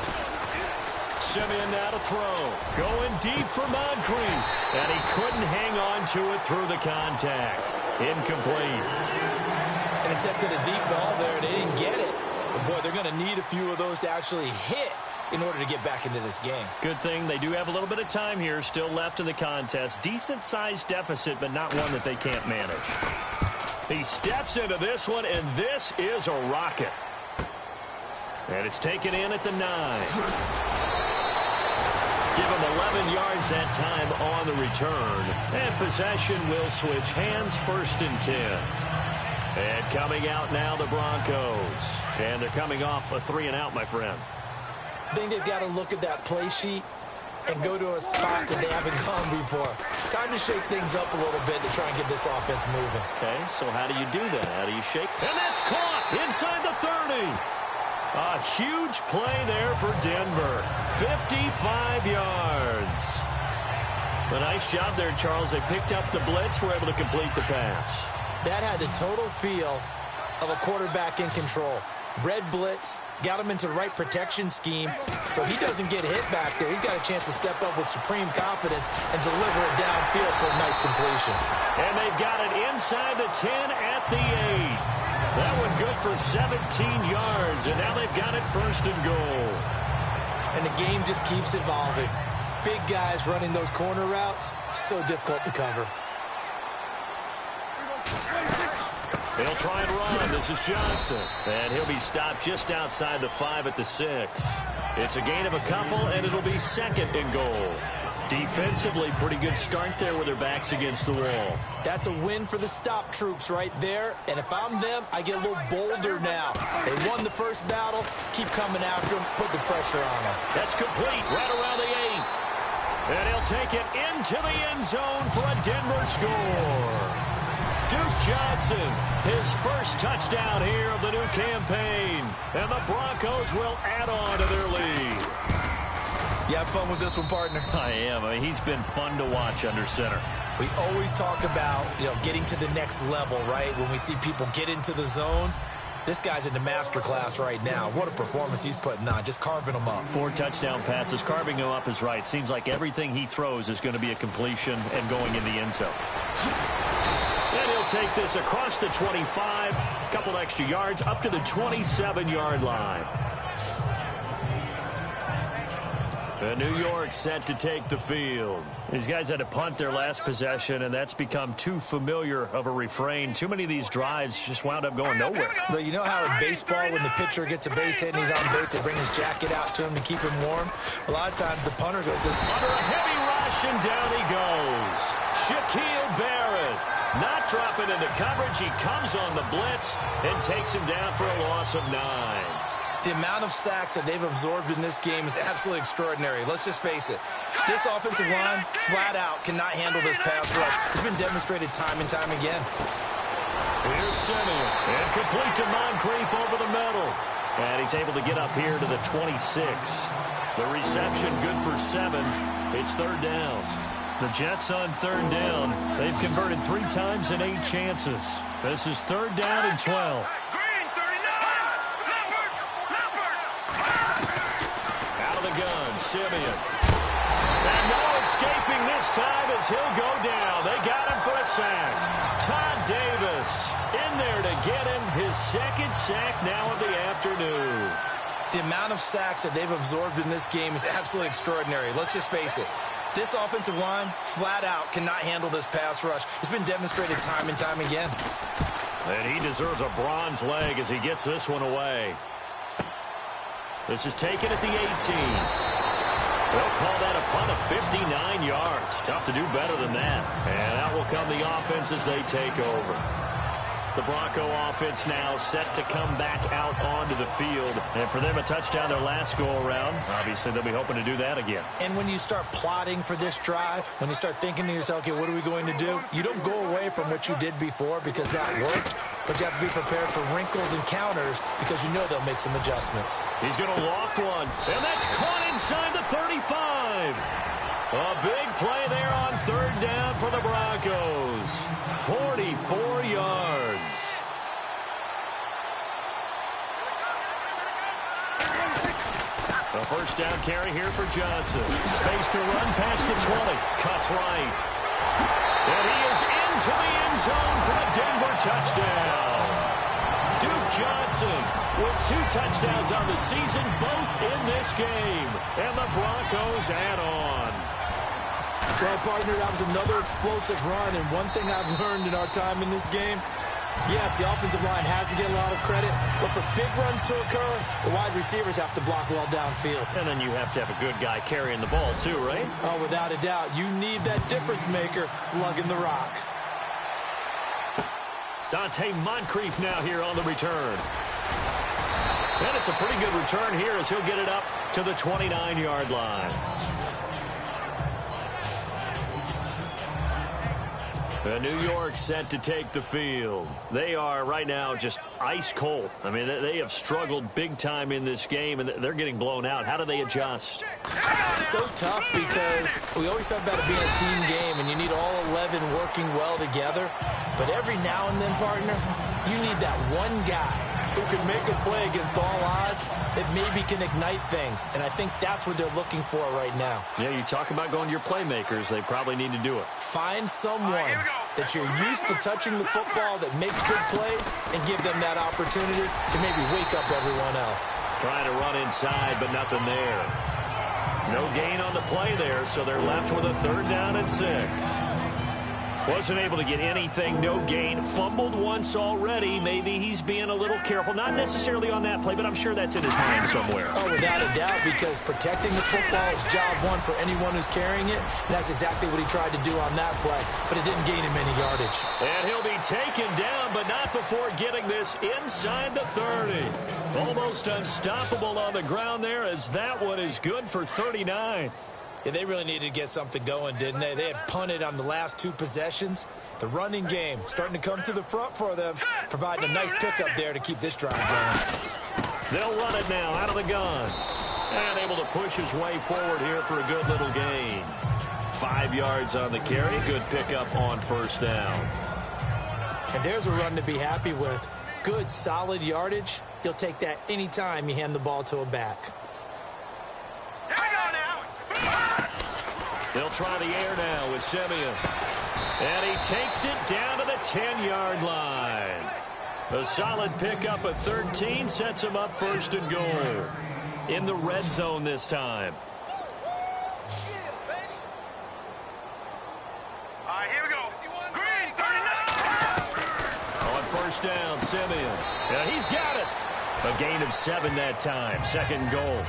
Siemian now to throw. Going deep for Moncrief. And he couldn't hang on to it through the contact. Incomplete. And attempted a deep ball there, and they didn't get it. But, boy, they're going to need a few of those to actually hit in order to get back into this game. Good thing they do have a little bit of time here still left in the contest. Decent-sized deficit, but not one that they can't manage. He steps into this one, and this is a rocket. And it's taken in at the 9. Give him 11 yards that time on the return. And possession will switch hands, 1st and 10. And coming out now, the Broncos. And they're coming off a 3-and-out, my friend. I think they've got to look at that play sheet and go to a spot that they haven't gone before. Time to shake things up a little bit to try and get this offense moving. Okay, so how do you do that? How do you shake? And that's caught inside the 30. A huge play there for Denver. 55 yards. A nice job there, Charles. They picked up the blitz, were able to complete the pass. That had the total feel of a quarterback in control. Red blitz, got him into the right protection scheme, so he doesn't get hit back there. He's got a chance to step up with supreme confidence and deliver it downfield for a nice completion. And they've got it inside the 10 at the 8. That one good for 17 yards, and now they've got it 1st and goal. And the game just keeps evolving. Big guys running those corner routes, so difficult to cover. They'll try and run. This is Johnson. And he'll be stopped just outside the 5 at the 6. It's a gain of a couple, and it'll be 2nd and goal. Defensively, pretty good start there with their backs against the wall. That's a win for the stop troops right there. And if I'm them, I get a little bolder now. They won the first battle. Keep coming after them. Put the pressure on them. That's complete right around the 8. And he'll take it into the end zone for a Denver score. Duke Johnson, his first touchdown here of the new campaign. And the Broncos will add on to their lead. You have fun with this one, partner? I am. I mean, he's been fun to watch under center. We always talk about, getting to the next level, right? When we see people get into the zone. This guy's in the master class right now. What a performance he's putting on, just carving them up. 4 touchdown passes. Carving him up is right. Seems like everything he throws is going to be a completion and going in the end zone. And he'll take this across the 25, a couple extra yards, up to the 27-yard line. And New York set to take the field. These guys had to punt their last possession, and that's become too familiar of a refrain. Too many of these drives just wound up going nowhere. But you know how in baseball, when the pitcher gets a base hit and he's on base, they bring his jacket out to him to keep him warm? A lot of times the punter goes in. Under a heavy rush, and down he goes. Shaquille Barrett. Not dropping into coverage. He comes on the blitz and takes him down for a loss of 9. The amount of sacks that they've absorbed in this game is absolutely extraordinary. Let's just face it. This offensive line, flat out, cannot handle this pass rush. It's been demonstrated time and time again. Here's Siemian. And complete to Moncrief over the middle. And he's able to get up here to the 26. The reception good for 7. It's 3rd down. The Jets on 3rd down. They've converted 3 times in 8 chances. This is 3rd down and 12. Out of the gun, Siemian. And no escaping this time as he'll go down. They got him for a sack. Todd Davis in there to get him his 2nd sack now of the afternoon. The amount of sacks that they've absorbed in this game is absolutely extraordinary. Let's just face it. This offensive line, flat out, cannot handle this pass rush. It's been demonstrated time and time again. And he deserves a bronze leg as he gets this one away. This is taken at the 18. They'll call that a punt of 59 yards. Tough to do better than that. And out will come the offense as they take over. The Bronco offense now set to come back out onto the field. And for them, a touchdown their last go-around. Obviously, they'll be hoping to do that again. And when you start plotting for this drive, when you start thinking to yourself, okay, what are we going to do? You don't go away from what you did before because that worked. But you have to be prepared for wrinkles and counters because you know they'll make some adjustments. He's going to loft one. And that's caught inside the 35. A big play there on third down for the Broncos. 44 yards. A first down carry here for Johnson. Space to run past the 20. Cuts right. And he is into the end zone for a Denver touchdown. Duke Johnson with 2 touchdowns on the season, both in this game. And the Broncos add on. Well, partner, that was another explosive run, and one thing I've learned in our time in this game, yes, the offensive line has to get a lot of credit, but for big runs to occur, the wide receivers have to block well downfield. And then you have to have a good guy carrying the ball too, right? Oh, without a doubt. You need that difference maker lugging the rock. Dante Moncrief now here on the return. And it's a pretty good return here as he'll get it up to the 29-yard line. New York set to take the field. They are right now just ice cold. I mean, they have struggled big time in this game, and they're getting blown out. How do they adjust? So tough because we always talk about it being a team game, and you need all 11 working well together. But every now and then, partner, you need that one guy who can make a play against all odds that maybe can ignite things. And I think that's what they're looking for right now. Yeah, you talk about going to your playmakers. They probably need to do it. Find someone that you're used to touching the football that makes big plays and give them that opportunity to maybe wake up everyone else. Trying to run inside, but nothing there. No gain on the play there, so they're left with a 3rd down and 6. Wasn't able to get anything, no gain. Fumbled once already. Maybe he's being a little careful. Not necessarily on that play, but I'm sure that's in his mind somewhere. Oh, without a doubt, because protecting the football is job one for anyone who's carrying it. And that's exactly what he tried to do on that play, but it didn't gain him any yardage. And he'll be taken down, but not before getting this inside the 30. Almost unstoppable on the ground there, as that one is good for 39. Yeah, they really needed to get something going, didn't they? They had punted on the last 2 possessions. The running game starting to come to the front for them, providing a nice pickup there to keep this drive going. They'll run it now out of the gun. And able to push his way forward here for a good little gain. 5 yards on the carry. Good pickup on first down. And there's a run to be happy with. Good, solid yardage. He'll take that anytime you hand the ball to a back. They'll try the air now with Simeon. And he takes it down to the 10-yard line. A solid pickup of 13 sets him up 1st and goal. In the red zone this time. All right, here we go. Green, 39. On first down, Simeon. And he's got it. A gain of 7 that time. 2nd and goal.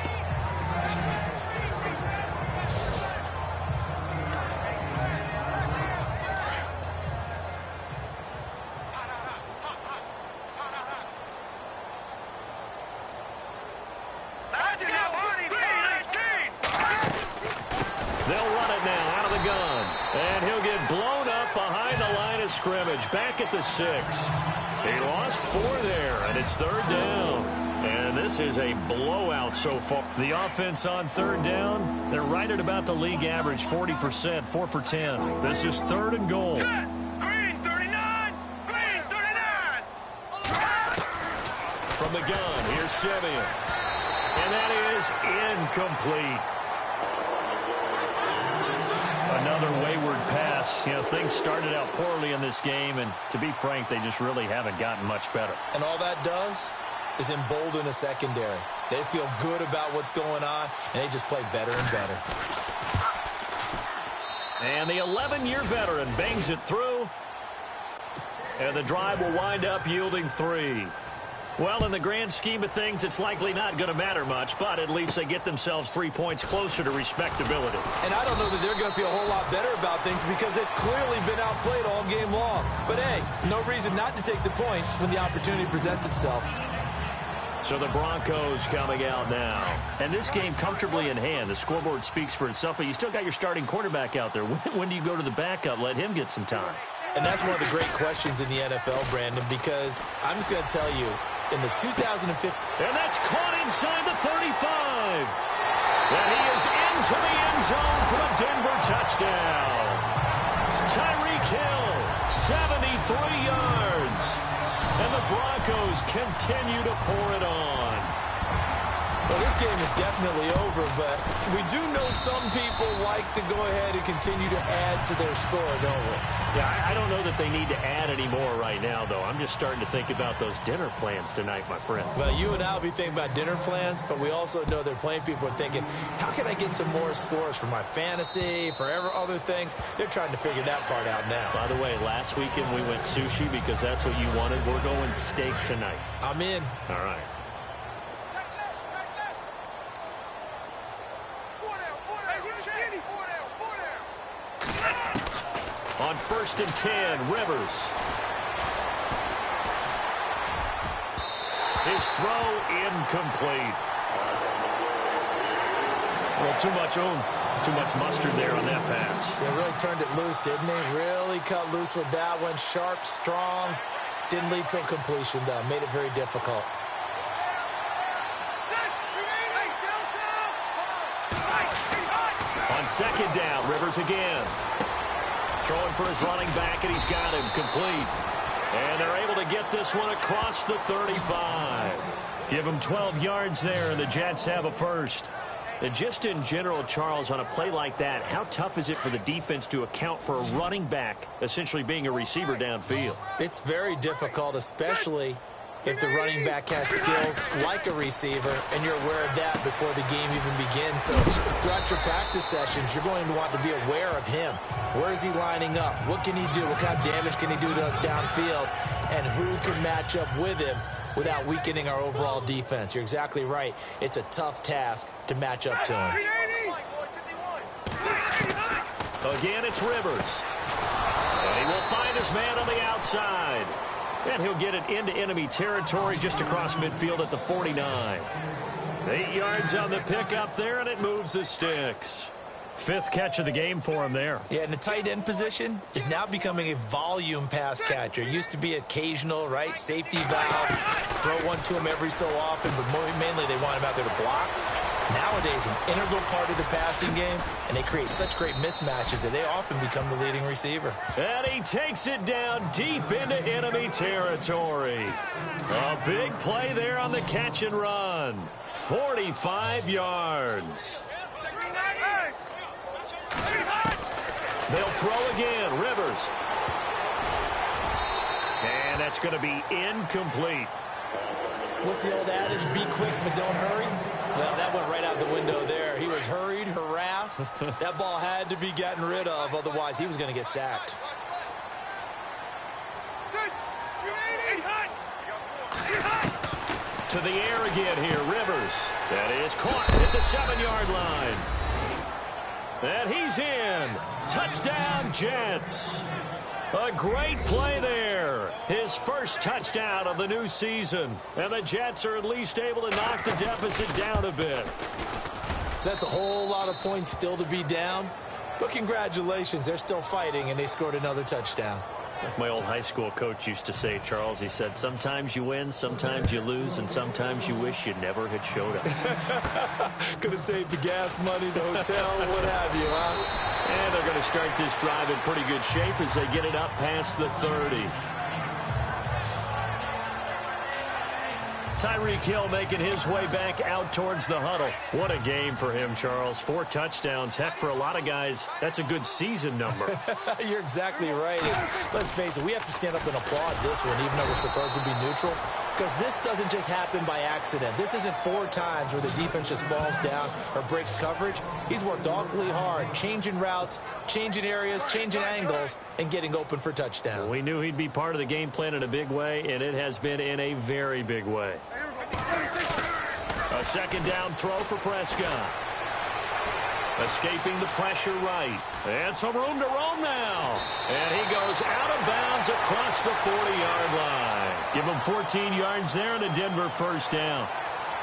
Scrimmage back at the 6. He lost 4 there, and it's 3rd down. And this is a blowout so far. The offense on 3rd down, they're right at about the league average, 40%, 4 for 10. This is 3rd and goal. Green, 39. Green, 39. From the gun, here's Simeon. And that is incomplete. Another wayward pass. You know, things started out poorly in this game, and to be frank, they just really haven't gotten much better. And all that does is embolden a secondary. They feel good about what's going on, and they just play better and better. And the 11-year veteran bangs it through, and the drive will wind up yielding 3. Well, in the grand scheme of things, it's likely not going to matter much, but at least they get themselves 3 points closer to respectability. And I don't know that they're going to feel a whole lot better about things because they've clearly been outplayed all game long. But, hey, no reason not to take the points when the opportunity presents itself. So the Broncos coming out now. And this game comfortably in hand. The scoreboard speaks for itself, but you still got your starting quarterback out there. When do you go to the backup? Let him get some time. And that's one of the great questions in the NFL, Brandon, because I'm just going to tell you, in the 2015... And that's caught inside the 35. And he is into the end zone for a Denver touchdown. Tyreek Hill, 73 yards. And the Broncos continue to pour it on. Well, this game is definitely over, but we do know some people like to go ahead and continue to add to their score, don't we? Yeah, I don't know that they need to add any more right now, though. I'm just starting to think about those dinner plans tonight, my friend. Well, you and I will be thinking about dinner plans, but we also know they're playing people are thinking, how can I get some more scores for my fantasy, for other things? They're trying to figure that part out now. By the way, last weekend we went sushi because that's what you wanted. We're going steak tonight. I'm in. All right. On 1st and 10, Rivers. His throw incomplete. Well, too much oomph, too much mustard there on that pass. They really turned it loose, didn't they? Really cut loose with that one. Sharp, strong. Didn't lead to a completion, though. Made it very difficult. On 2nd down, Rivers again. Throwing for his running back, and he's got him complete. And they're able to get this one across the 35. Give him 12 yards there, and the Jets have a first. And just in general, Charles, on a play like that, how tough is it for the defense to account for a running back essentially being a receiver downfield? It's very difficult, especially if the running back has skills like a receiver, and you're aware of that before the game even begins. So throughout your practice sessions, you're going to want to be aware of him. Where is he lining up? What can he do? What kind of damage can he do to us downfield? And who can match up with him without weakening our overall defense? You're exactly right. It's a tough task to match up to him. Again, it's Rivers. And he will find his man on the outside. And he'll get it into enemy territory just across midfield at the 49. 8 yards on the pickup there, and it moves the sticks. 5th catch of the game for him there. Yeah, and the tight end position is now becoming a volume pass catcher. It used to be occasional, right? Safety valve, throw one to him every so often, but mainly they want him out there to block. Nowadays, an integral part of the passing game, and they create such great mismatches that they often become the leading receiver. And he takes it down deep into enemy territory. A big play there on the catch and run. 45 yards. They'll throw again. Rivers. And that's going to be incomplete. What's the old adage? Be quick, but don't hurry. Well, that went right out the window there. He was hurried, harassed. That ball had to be gotten rid of, otherwise he was going to get sacked. To the air again here, Rivers. That is caught at the 7-yard line. And he's in. Touchdown, Jets. A great play there. His first touchdown of the new season. And the Jets are at least able to knock the deficit down a bit. That's a whole lot of points still to be down. But congratulations, they're still fighting, and they scored another touchdown. Like my old high school coach used to say, Charles, he said, sometimes you win, sometimes you lose, and sometimes you wish you never had showed up. Could have saved the gas money, the hotel, what have you, huh? And they're going to start this drive in pretty good shape as they get it up past the 30. Tyreek Hill making his way back out towards the huddle. What a game for him, Charles. 4 touchdowns. Heck, for a lot of guys, that's a good season number. You're exactly right. Let's face it, we have to stand up and applaud this one, even though we're supposed to be neutral. because this doesn't just happen by accident. This isn't 4 times where the defense just falls down or breaks coverage. He's worked awfully hard, changing routes, changing areas, changing angles, and getting open for touchdowns. We knew he'd be part of the game plan in a big way, and it has been in a very big way. A second down throw for Prescott. Escaping the pressure right. And some room to roam now. And he goes out of bounds across the 40-yard line. Give him 14 yards there and a Denver first down.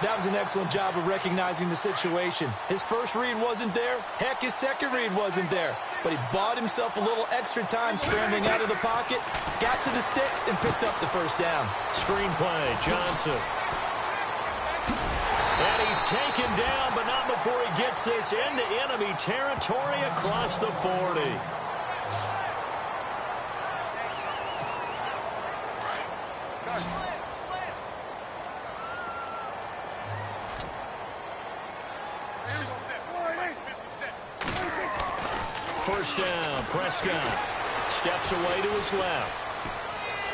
That was an excellent job of recognizing the situation. His first read wasn't there. Heck, his second read wasn't there. But he bought himself a little extra time scrambling out of the pocket, got to the sticks, and picked up the first down. Screenplay, Johnson. And he's taken down, but not before he gets this into enemy territory across the 40. First down, Prescott steps away to his left.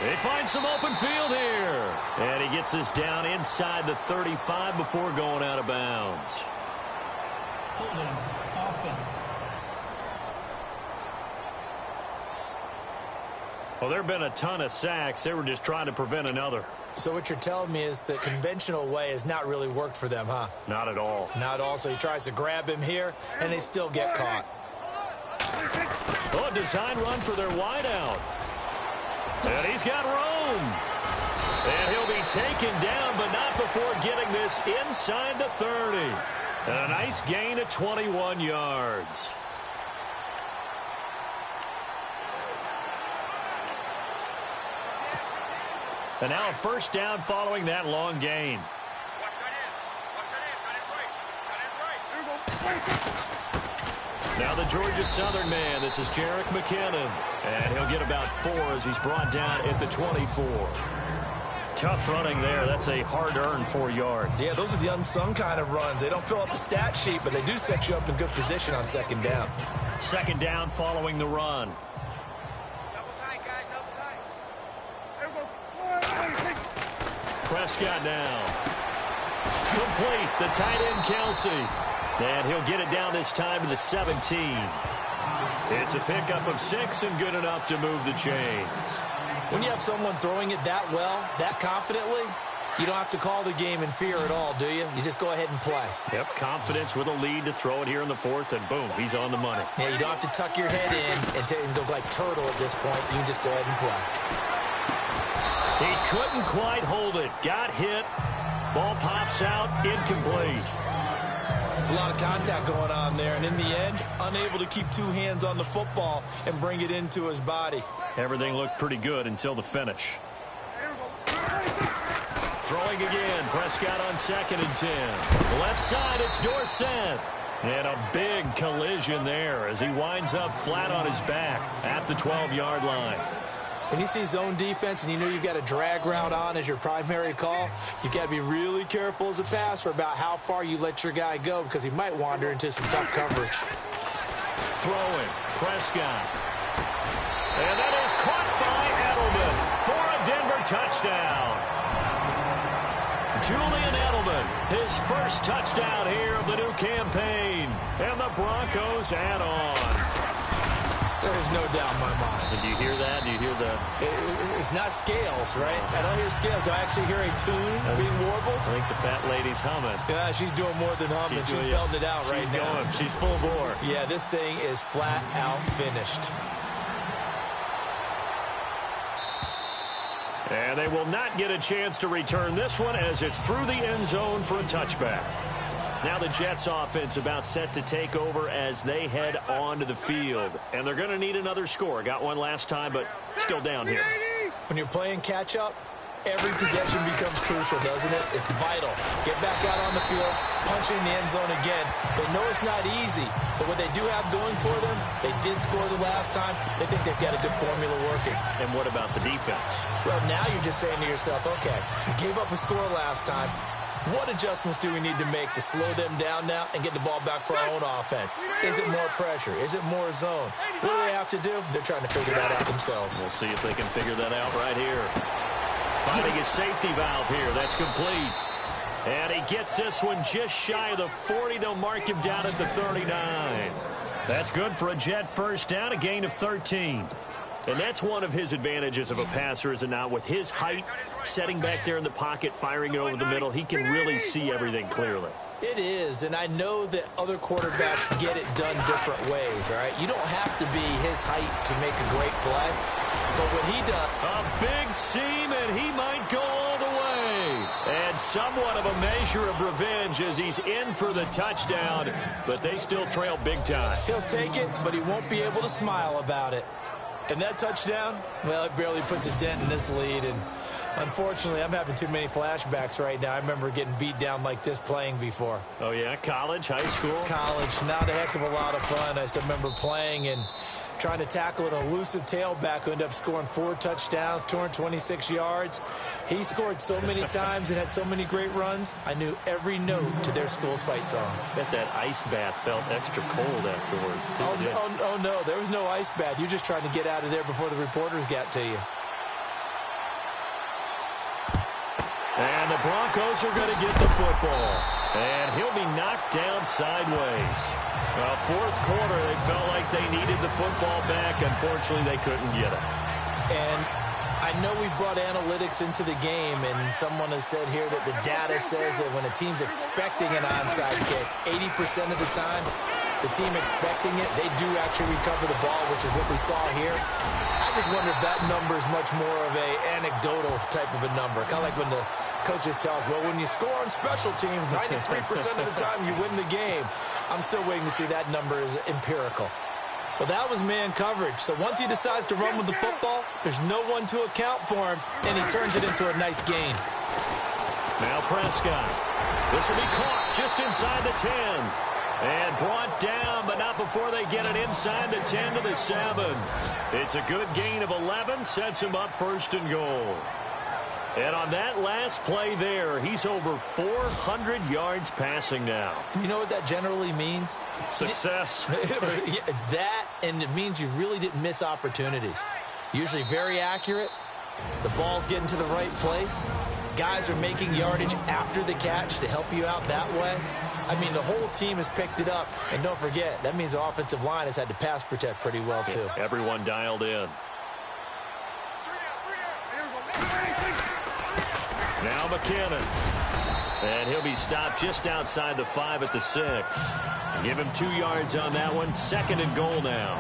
They find some open field here. And he gets this down inside the 35 before going out of bounds. Holding offense. Well, there have been a ton of sacks. They were just trying to prevent another. So what you're telling me is the conventional way has not really worked for them, huh? Not at all. Not at all. So he tries to grab him here, and they still get caught. Oh, a design run for their wideout. And he's got room. And he'll be taken down, but not before getting this inside the 30. And a nice gain of 21 yards. And now a first down following that long gain. Now the Georgia Southern man. This is Jerick McKinnon. And he'll get about 4 as he's brought down at the 24. Tough running there. That's a hard-earned 4 yards. Yeah, those are the unsung kind of runs. They don't fill up the stat sheet, but they do set you up in good position on second down. Second down following the run. Double tight, guys, double tight. Prescott now. Complete. The tight end, Kelsey. And he'll get it down this time to the 17. It's a pickup of 6 and good enough to move the chains. When you have someone throwing it that well, that confidently, you don't have to call the game in fear at all, do you? You just go ahead and play. Yep, confidence with a lead to throw it here in the 4th, and boom, he's on the money. Yeah, you don't have to tuck your head in and go like turtle at this point. You can just go ahead and play. He couldn't quite hold it. Got hit. Ball pops out, incomplete. There's a lot of contact going on there, and in the end, unable to keep 2 hands on the football and bring it into his body. Everything looked pretty good until the finish. Throwing again, Prescott on 2nd and 10. Left side, it's Dorsett. And a big collision there as he winds up flat on his back at the 12-yard line. When you see zone defense and you know you've got a drag route on as your primary call, you've got to be really careful as a passer about how far you let your guy go because he might wander into some tough coverage. Throwing, Prescott. And that is caught by Edelman for a Denver touchdown. Julian Edelman, his first touchdown here of the new campaign. And the Broncos add on. There's no doubt in my mind. Did you hear that? Do you hear the... It's not scales, right? I don't hear scales. Do I actually hear a tune being warbled? I think the fat lady's humming. Yeah, she's doing more than humming. She's belting it out right now. She's going. She's full bore. Yeah, this thing is flat out finished. And they will not get a chance to return this one as it's through the end zone for a touchback. Now the Jets offense about set to take over as they head onto the field. And they're going to need another score. Got one last time, but still down here. When you're playing catch-up, every possession becomes crucial, doesn't it? It's vital. Get back out on the field, punch in the end zone again. They know it's not easy, but what they do have going for them, they did score the last time. They think they've got a good formula working. And what about the defense? Well, now you're just saying to yourself, okay, we gave up a score last time. What adjustments do we need to make to slow them down now and get the ball back for our own offense? Is it more pressure? Is it more zone? What do they have to do? They're trying to figure that out themselves. We'll see if they can figure that out right here. Finding his safety valve here. That's complete. And he gets this one just shy of the 40. They'll mark him down at the 39. That's good for a Jet first down, a gain of 13. And that's one of his advantages of a passer, is it not? With his height, setting back there in the pocket, firing it over the middle, he can really see everything clearly. It is, and I know that other quarterbacks get it done different ways, all right? You don't have to be his height to make a great play, but what he does... A big seam, and he might go all the way. And somewhat of a measure of revenge as he's in for the touchdown, but they still trail big time. He'll take it, but he won't be able to smile about it. And that touchdown, well, it barely puts a dent in this lead. And unfortunately, I'm having too many flashbacks right now. I remember getting beat down like this playing before. Oh, yeah? College, high school? College. Not a heck of a lot of fun. I still remember playing and trying to tackle an elusive tailback who ended up scoring 4 touchdowns, 226 yards. He scored so many times and had so many great runs, I knew every note to their school's fight song. Bet that ice bath felt extra cold afterwards, too. Oh, no, there was no ice bath. You're just trying to get out of there before the reporters got to you. And the Broncos are going to get the football. And he'll be knocked down sideways. Well, fourth quarter, they felt like they needed the football back. Unfortunately, they couldn't get it. And I know we brought analytics into the game, and someone has said here that the data says that when a team's expecting an onside kick, 80% of the time, the team expecting it, they do actually recover the ball, which is what we saw here. I just wonder if that number is much more of a anecdotal type of a number. Kind of like when the coaches tell us, well, when you score on special teams, 93% of the time you win the game. I'm still waiting to see that number is empirical. Well, that was man coverage. So once he decides to run with the football, there's no one to account for him, and he turns it into a nice gain. Now Prescott. This will be caught just inside the 10. And brought down, but not before they get it inside the 10 to the 7. It's a good gain of 11, sets him up first and goal. And on that last play there, he's over 400 yards passing now. You know what that generally means? Success. That, and it means you really didn't miss opportunities. Usually very accurate. The ball's getting to the right place. Guys are making yardage after the catch to help you out that way. I mean, the whole team has picked it up. And don't forget, that means the offensive line has had to pass protect pretty well, too. Yeah, everyone dialed in. Now McKinnon. And he'll be stopped just outside the 5 at the 6. Give him 2 yards on that one. Second and goal now.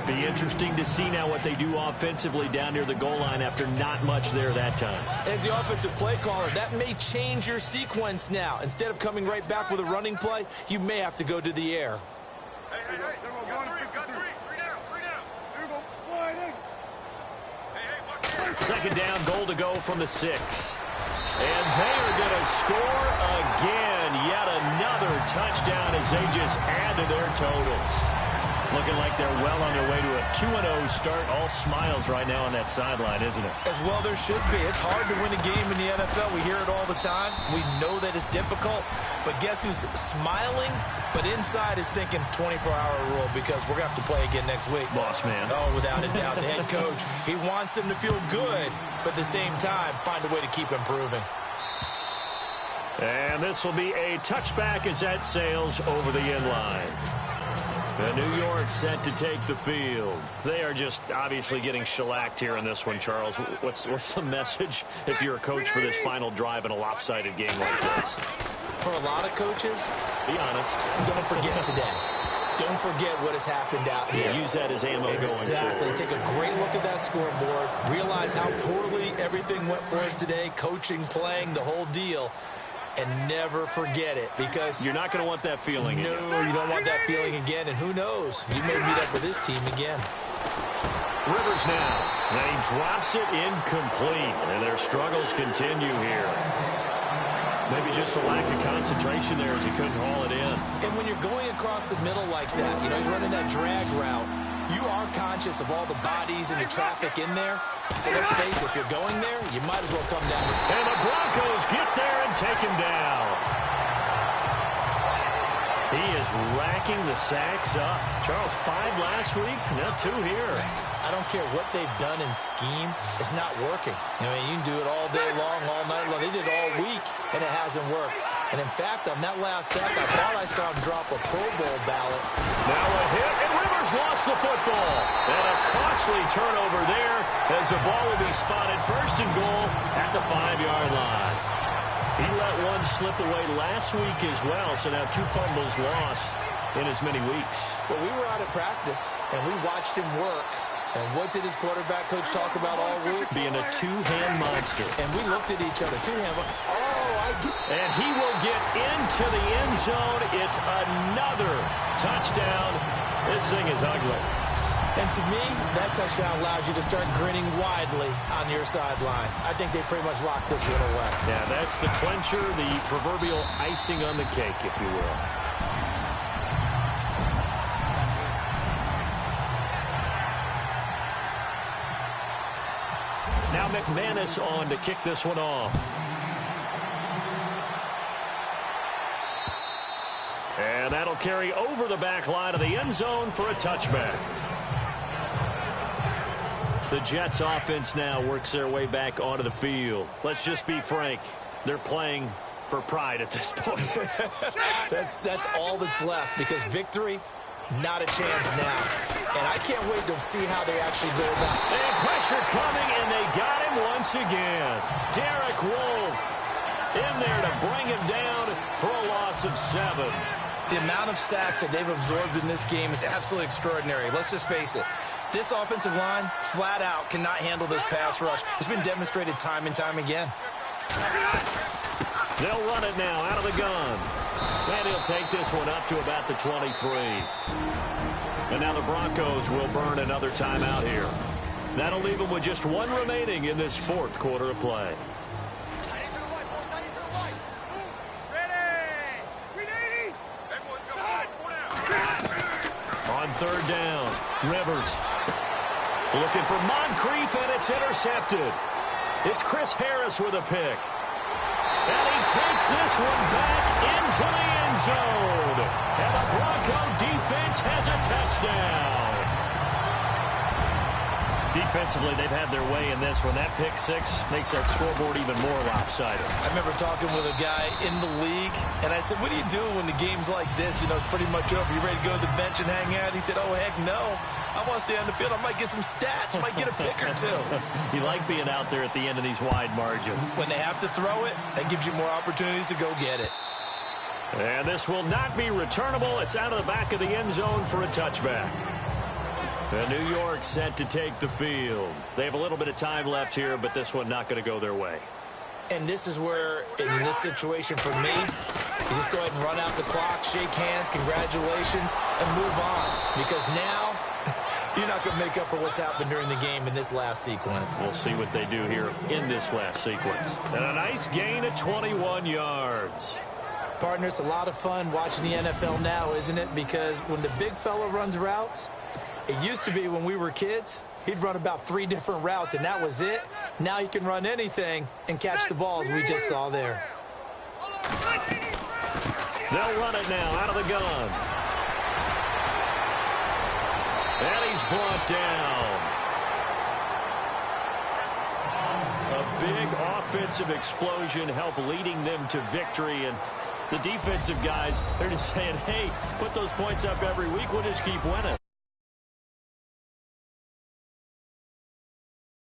Be interesting to see now what they do offensively down near the goal line after not much there that time. As the offensive play caller, that may change your sequence now. Instead of coming right back with a running play, you may have to go to the air. Hey, got three. Three down. Here we go. Hey, second down, goal to go from the 6. And they are going to score again. Yet another touchdown as they just add to their totals. Looking like they're well on their way to a 2-0 start. All smiles right now on that sideline, isn't it? As well there should be. It's hard to win a game in the NFL. We hear it all the time. We know that it's difficult. But guess who's smiling? But inside is thinking 24-hour rule because we're going to have to play again next week. Boss man. Oh, without a doubt. The head coach, he wants them to feel good, but at the same time, find a way to keep improving. And this will be a touchback as that sails over the end line. And New York set to take the field. They are just obviously getting shellacked here in this one, Charles. What's the message if you're a coach for this final drive in a lopsided game like this? For a lot of coaches, be honest. Don't forget today. Don't forget what has happened out here. Use that as ammo going forward. Exactly. Take a great look at that scoreboard. Realize how poorly everything went for us today. Coaching, playing, the whole deal. And never forget it, because you're not going to want that feeling again. No, you don't want that feeling again. And who knows? You may meet up with this team again. Rivers now. And he drops it incomplete. And their struggles continue here. Maybe just a lack of concentration there as he couldn't haul it in. And when you're going across the middle like that, you know, he's running that drag route, you are conscious of all the bodies and the traffic in there. But let's face it, if you're going there, you might as well come down. And the Broncos get there and take him down. He is racking the sacks up. Charles, 5 last week, now 2 here. I don't care what they've done in scheme. It's not working. I mean, you can do it all day long, all night long. They did it all week, and it hasn't worked. And, in fact, on that last sack, I thought I saw him drop a Pro Bowl ballot. Now a hit, and Rivers lost the football. And a costly turnover there as the ball will be spotted first and goal at the 5-yard line. He let one slip away last week as well, so now 2 fumbles lost in as many weeks. Well, we were out at practice, and we watched him work. And what did his quarterback coach talk about all week? Being a 2-hand monster. And we looked at each other. 2-hand. And he will get into the end zone. It's another touchdown. This thing is ugly. And to me, that touchdown allows you to start grinning widely on your sideline. I think they pretty much locked this one away. Yeah, that's the clincher, the proverbial icing on the cake, if you will. Now McManus on to kick this one off. And that'll carry over the back line of the end zone for a touchback. The Jets offense now works their way back onto the field. Let's just be frank. They're playing for pride at this point. That's all that's left, because victory, not a chance now. And I can't wait to see how they actually go about it. And pressure coming, and they got him once again. Derek Wolfe in there to bring him down for a loss of 7. The amount of sacks that they've absorbed in this game is absolutely extraordinary. Let's just face it. This offensive line, flat out, cannot handle this pass rush. It's been demonstrated time and time again. They'll run it now out of the gun. And he'll take this one up to about the 23. And now the Broncos will burn another timeout here. That'll leave them with just 1 remaining in this 4th quarter of play. On 3rd down, Rivers looking for Moncrief, and it's intercepted. It's Chris Harris with a pick. And he takes this one back into the end zone. And the Bronco defense has a touchdown. Defensively, they've had their way in this one. That pick 6 makes that scoreboard even more lopsided. I remember talking with a guy in the league, and I said, what do you do when the game's like this? You know, it's pretty much over. You ready to go to the bench and hang out? He said, oh, heck no. I want to stay on the field. I might get some stats. I might get a pick or 2. You like being out there at the end of these wide margins. When they have to throw it, that gives you more opportunities to go get it. And this will not be returnable. It's out of the back of the end zone for a touchback. And New York set to take the field. They have a little bit of time left here, but this one not going to go their way. And this is where, in this situation for me, you just go ahead and run out the clock, shake hands, congratulations, and move on. Because now, you're not going to make up for what's happened during the game in this last sequence. We'll see what they do here in this last sequence. And a nice gain of 21 yards. Partner, it's a lot of fun watching the NFL now, isn't it? Because when the big fella runs routes, it used to be when we were kids, he'd run about 3 different routes, and that was it. Now he can run anything and catch the ball, as we just saw there. They'll run it now out of the gun. And he's brought down. A big offensive explosion helped leading them to victory, and the defensive guys, they're just saying, hey, put those points up every week, we'll just keep winning.